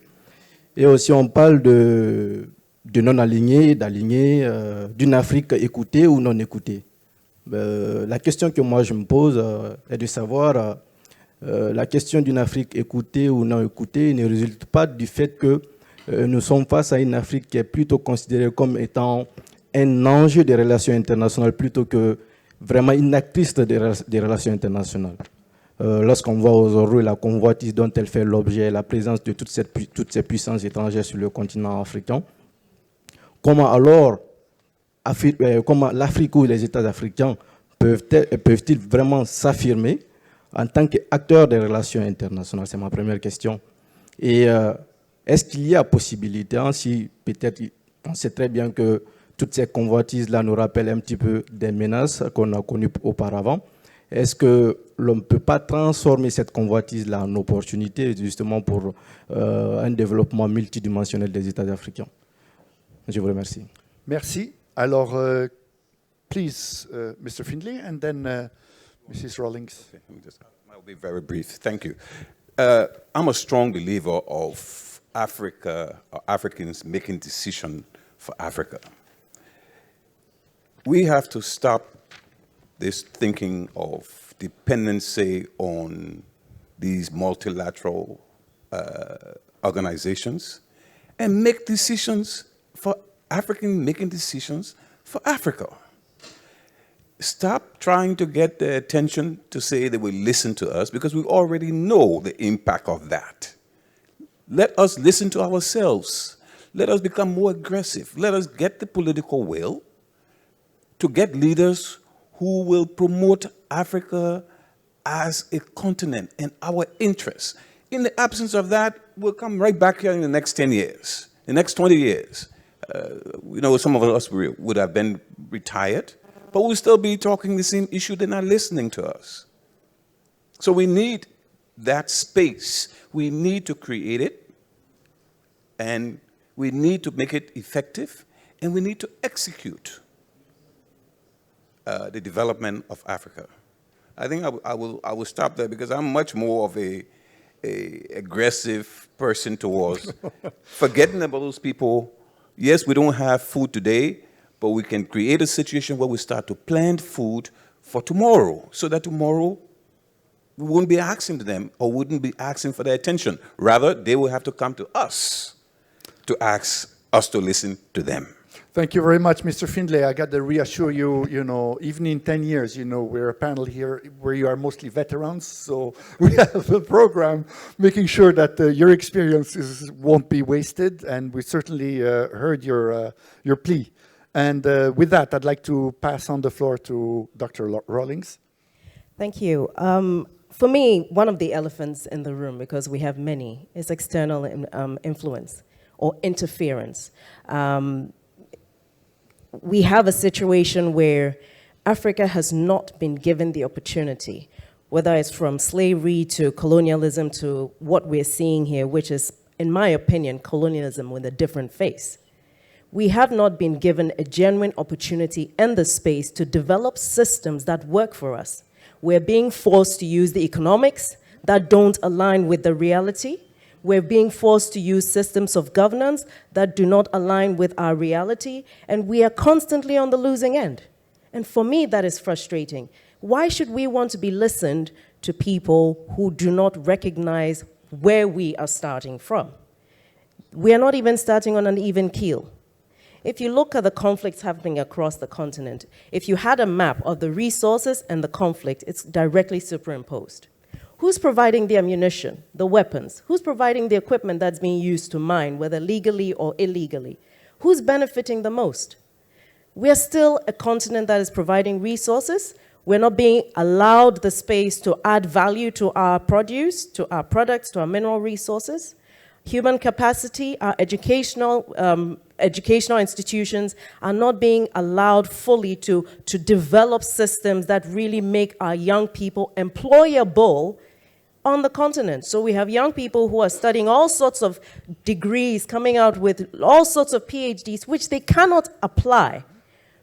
S9: Et aussi on parle de non-alignés, d'alignés, d'une Afrique écoutée ou non écoutée. La question que moi je me pose est de savoir, la question d'une Afrique écoutée ou non écoutée ne résulte pas du fait que nous sommes face à une Afrique qui est plutôt considérée comme étant un enjeu des relations internationales plutôt que vraiment une actrice des relations internationales. Lorsqu'on voit aujourd'hui la convoitise dont elle fait l'objet, la présence de toutes ces puissances étrangères sur le continent africain, comment alors comment l'Afrique ou les États africains peuvent-ils vraiment s'affirmer en tant qu'acteurs des relations internationales? C'est ma première question. Et est-ce qu'il y a possibilité, si peut-être on sait très bien que toutes ces convoitises-là nous rappellent un petit peu des menaces qu'on a connues auparavant, est-ce que l'on ne peut pas transformer cette convoitise-là en opportunité justement pour un développement multidimensionnel des États africains? Je vous remercie.
S1: Merci. Alors, please, Mr. Findlay, and then Mrs. Rawlings.
S6: I'll be very brief. Thank you. I'm a strong believer of Africa, or Africans making decisions for Africa. We have to stop this thinking of dependency on these multilateral organizations and make decisions for African making decisions for Africa. stop trying to get their attention to say they will listen to us, because we already know the impact of that. Let us listen to ourselves. Let us become more aggressive. Let us get the political will to get leaders who will promote Africa as a continent and our interests. In the absence of that, we'll come right back here in the next 10 years, the next 20 years. Some of us would have been retired, but we'll still be talking the same issue. They're not listening to us. So we need that space. We need to create it, and we need to make it effective, and we need to execute the development of Africa. I think I will stop there, because I'm much more of a aggressive person towards forgetting about those people. Yes, we don't have food today, but we can create a situation where we start to plant food for tomorrow, so that tomorrow we won't be asking them, or wouldn't be asking for their attention. Rather, they will have to come to us to ask us to listen to them.
S1: Thank you very much, Mr. Findlay. I got to reassure you, even in 10 years, we're a panel here where you are mostly veterans, so we have a program making sure that your experiences won't be wasted, and we certainly heard your plea. And with that, I'd like to pass on the floor to Dr. Rawlings.
S2: Thank you. For me, one of the elephants in the room, because we have many, is external influence or interference. We have a situation where Africa has not been given the opportunity, whether it's from slavery to colonialism to what we're seeing here, which is, in my opinion, colonialism with a different face. We have not been given a genuine opportunity in the space to develop systems that work for us. We're being forced to use the economics that don't align with the reality. We're being forced to use systems of governance that do not align with our reality, and we are constantly on the losing end. And for me, that is frustrating. Why should we want to be listened to people who do not recognize where we are starting from? We are not even starting on an even keel. If you look at the conflicts happening across the continent, if you had a map of the resources and the conflict, it's directly superimposed. Who's providing the ammunition, the weapons? Who's providing the equipment that's being used to mine, whether legally or illegally? Who's benefiting the most? We're still a continent that is providing resources. We're not being allowed the space to add value to our produce, to our products, to our mineral resources. Human capacity, our educational institutions are not being allowed fully to develop systems that really make our young people employable on the continent. So we have young people who are studying all sorts of degrees, coming out with all sorts of PhDs, which they cannot apply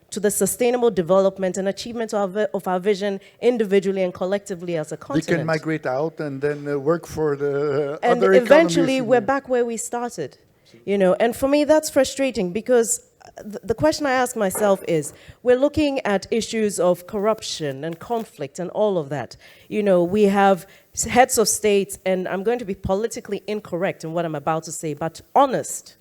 S2: to the sustainable development and achievement of our vision individually and collectively as a continent.
S1: They can migrate out and then work for the
S2: and
S1: other
S2: eventually
S1: economies.
S2: We're back where we started. And for me that's frustrating, because the question I ask myself is, we're looking at issues of corruption and conflict and all of that. We have heads of states, and I'm going to be politically incorrect in what I'm about to say, but honest.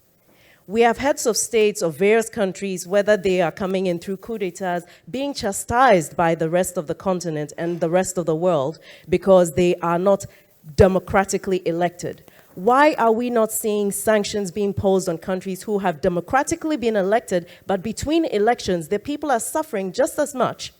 S2: We have heads of states of various countries, whether they are coming in through coup d'etats, being chastised by the rest of the continent and the rest of the world because they are not democratically elected. Why are we not seeing sanctions being imposed on countries who have democratically been elected, but between elections, the people are suffering just as much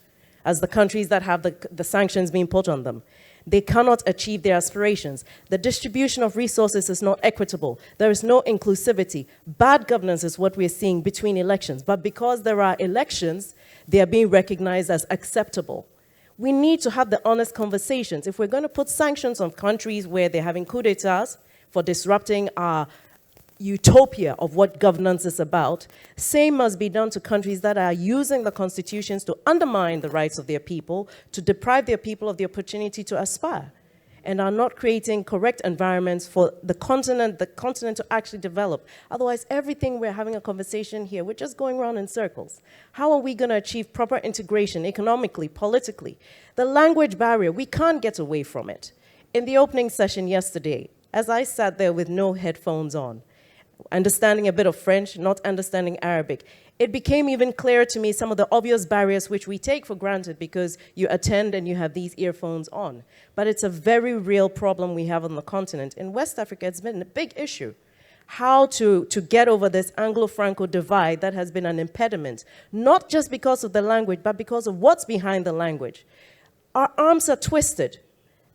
S2: as the countries that have the sanctions being put on them? They cannot achieve their aspirations. The distribution of resources is not equitable. There is no inclusivity. Bad governance is what we're seeing between elections. But because there are elections, they are being recognized as acceptable. We need to have the honest conversations. If we're going to put sanctions on countries where they're having coup d'etats for disrupting our utopia of what governance is about, same must be done to countries that are using the constitutions to undermine the rights of their people, to deprive their people of the opportunity to aspire, and are not creating correct environments for the continent to actually develop. Otherwise, everything we're having a conversation here, we're just going around in circles. How are we going to achieve proper integration economically, politically? The language barrier, we can't get away from it. In the opening session yesterday, as I sat there with no headphones on, understanding a bit of French, not understanding Arabic, it became even clearer to me some of the obvious barriers which we take for granted because you attend and you have these earphones on. But it's a very real problem we have on the continent. In West Africa, it's been a big issue. How to get over this Anglo-Franco divide that has been an impediment, not just because of the language, but because of what's behind the language. Our arms are twisted.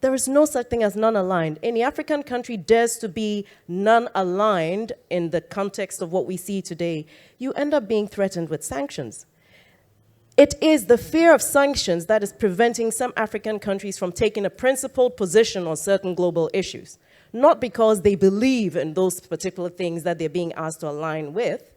S2: There is no such thing as non-aligned. Any African country dares to be non-aligned in the context of what we see today, you end up being threatened with sanctions. It is the fear of sanctions that is preventing some African countries from taking a principled position on certain global issues, not because they believe in those particular things that they're being asked to align with,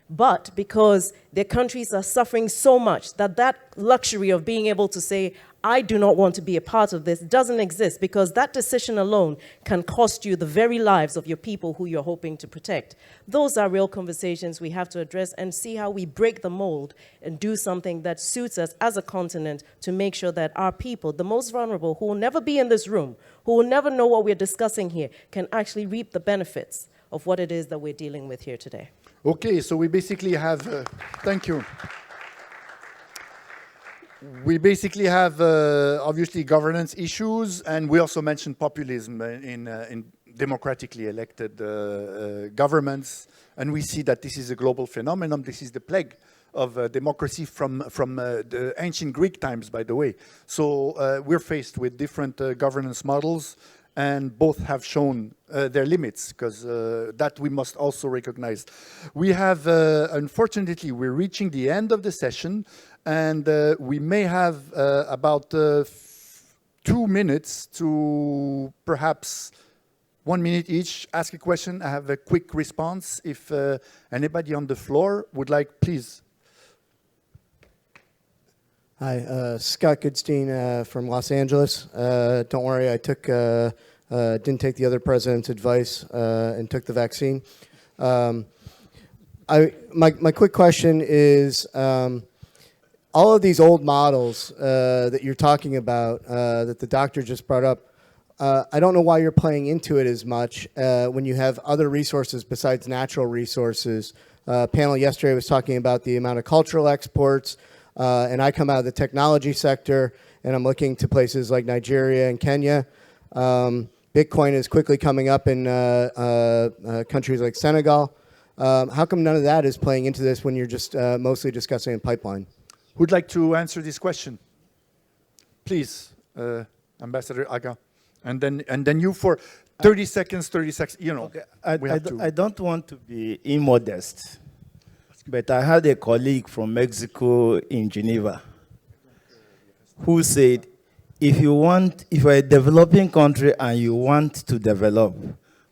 S2: but because their countries are suffering so much that that luxury of being able to say, I do not want to be a part of this, doesn't exist, because that decision alone can cost you the very lives of your people who you're hoping to protect. Those are real conversations we have to address and see how we break the mold and do something that suits us as a continent to make sure that our people, the most vulnerable, who will never be in this room, who will never know what we're discussing here, can actually reap the benefits of what it is that we're dealing with here today.
S1: Okay, so we basically have, thank you. We basically have, obviously, governance issues, and we also mentioned populism in democratically elected governments, and we see that this is a global phenomenon. This is the plague of democracy from the ancient Greek times, by the way. So we're faced with different governance models, and both have shown their limits, because that we must also recognize. We have, unfortunately, we're reaching the end of the session, and we may have about 2 minutes to perhaps 1 minute each ask a question. I have a quick response. If anybody on the floor would like, please.
S10: Hi, Scott Goodstein from Los Angeles. Don't worry, I didn't take the other president's advice and took the vaccine. My quick question is, all of these old models that you're talking about, that the doctor just brought up, I don't know why you're playing into it as much when you have other resources besides natural resources. Panel yesterday was talking about the amount of cultural exports, and I come out of the technology sector, and I'm looking to places like Nigeria and Kenya. Bitcoin is quickly coming up in countries like Senegal. How come none of that is playing into this when you're just mostly discussing a pipeline?
S1: Who'd like to answer this question? Please, Ambassador Aga. And then you for 30 seconds, you know.
S5: Okay. I don't want to be immodest, but I had a colleague from Mexico in Geneva who said, if you're a developing country and you want to develop,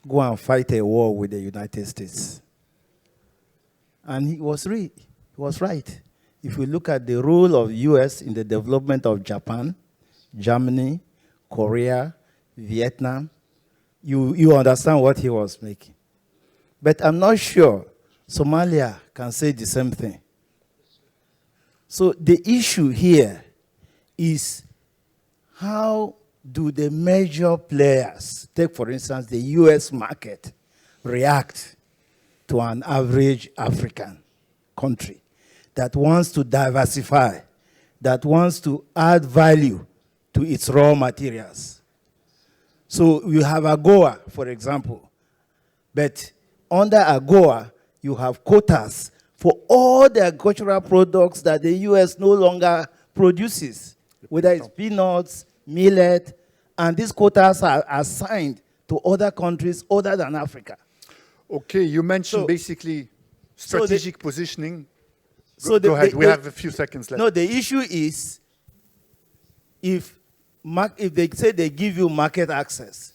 S5: go and fight a war with the United States. And he was right. If we look at the role of US in the development of Japan, Germany, Korea, Vietnam, you understand what he was making. But I'm not sure Somalia can say the same thing. So the issue here is, how do the major players, take for instance the US market, react to an average African country that wants to diversify, that wants to add value to its raw materials? So you have AGOA, for example, but under AGOA, you have quotas for all the agricultural products that the US no longer produces, whether it's peanuts, millet, and these quotas are assigned to other countries other than Africa.
S1: Okay, you mentioned basically strategic positioning. Go ahead, we have a few seconds left.
S5: No, the issue is, if they say they give you market access,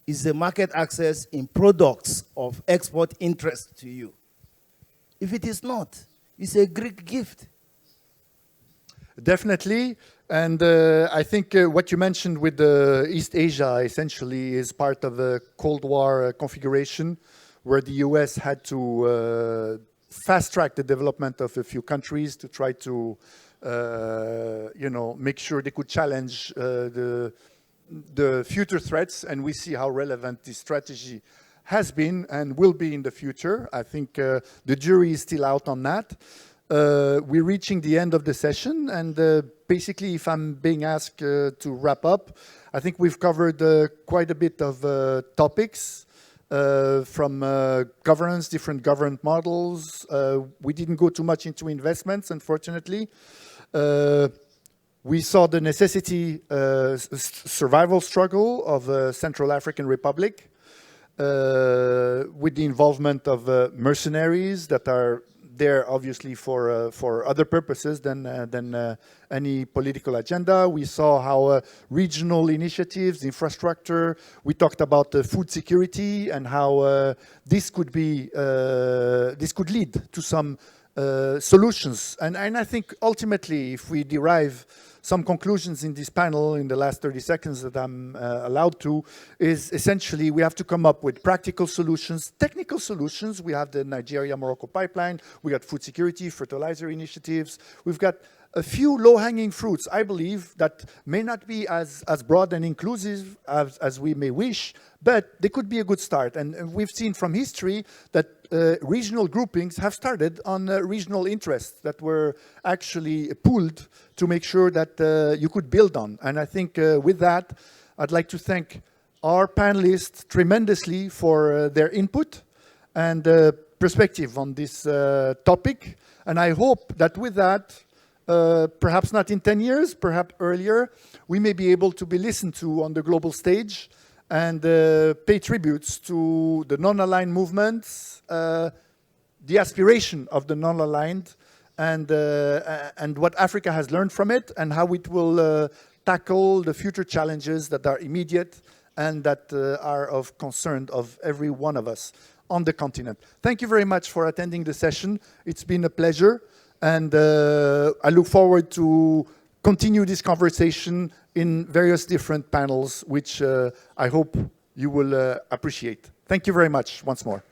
S5: is the market access in products of export interest to you? If it is not, it's a Greek gift.
S1: Definitely, and I think what you mentioned with East Asia essentially is part of a Cold War configuration where the US had to fast-track the development of a few countries to try to make sure they could challenge the future threats, and we see how relevant this strategy has been and will be in the future. I think the jury is still out on that. We're reaching the end of the session, and basically, if I'm being asked to wrap up, I think we've covered quite a bit of topics from governance, different governance models. We didn't go too much into investments, unfortunately. We saw the necessity, survival struggle of Central African Republic with the involvement of mercenaries that are there obviously for other purposes than any political agenda. We saw how regional initiatives, infrastructure, we talked about food security and how this could lead to some solutions. And I think ultimately, if we derive some conclusions in this panel in the last 30 seconds that I'm allowed to, is essentially we have to come up with practical solutions, technical solutions. We have the Nigeria-Morocco pipeline, we got food security, fertilizer initiatives, we've got a few low-hanging fruits, I believe, that may not be as broad and inclusive as we may wish, but they could be a good start. And we've seen from history that regional groupings have started on regional interests that were actually pooled to make sure that you could build on. And I think with that, I'd like to thank our panelists tremendously for their input and perspective on this topic. And I hope that with that, perhaps not in 10 years, perhaps earlier, we may be able to be listened to on the global stage and pay tributes to the non-aligned movements, the aspiration of the non-aligned, and what Africa has learned from it, and how it will tackle the future challenges that are immediate and that are of concern of every one of us on the continent. Thank you very much for attending the session. It's been a pleasure. And I look forward to continue this conversation in various different panels, which I hope you will appreciate. Thank you very much once more.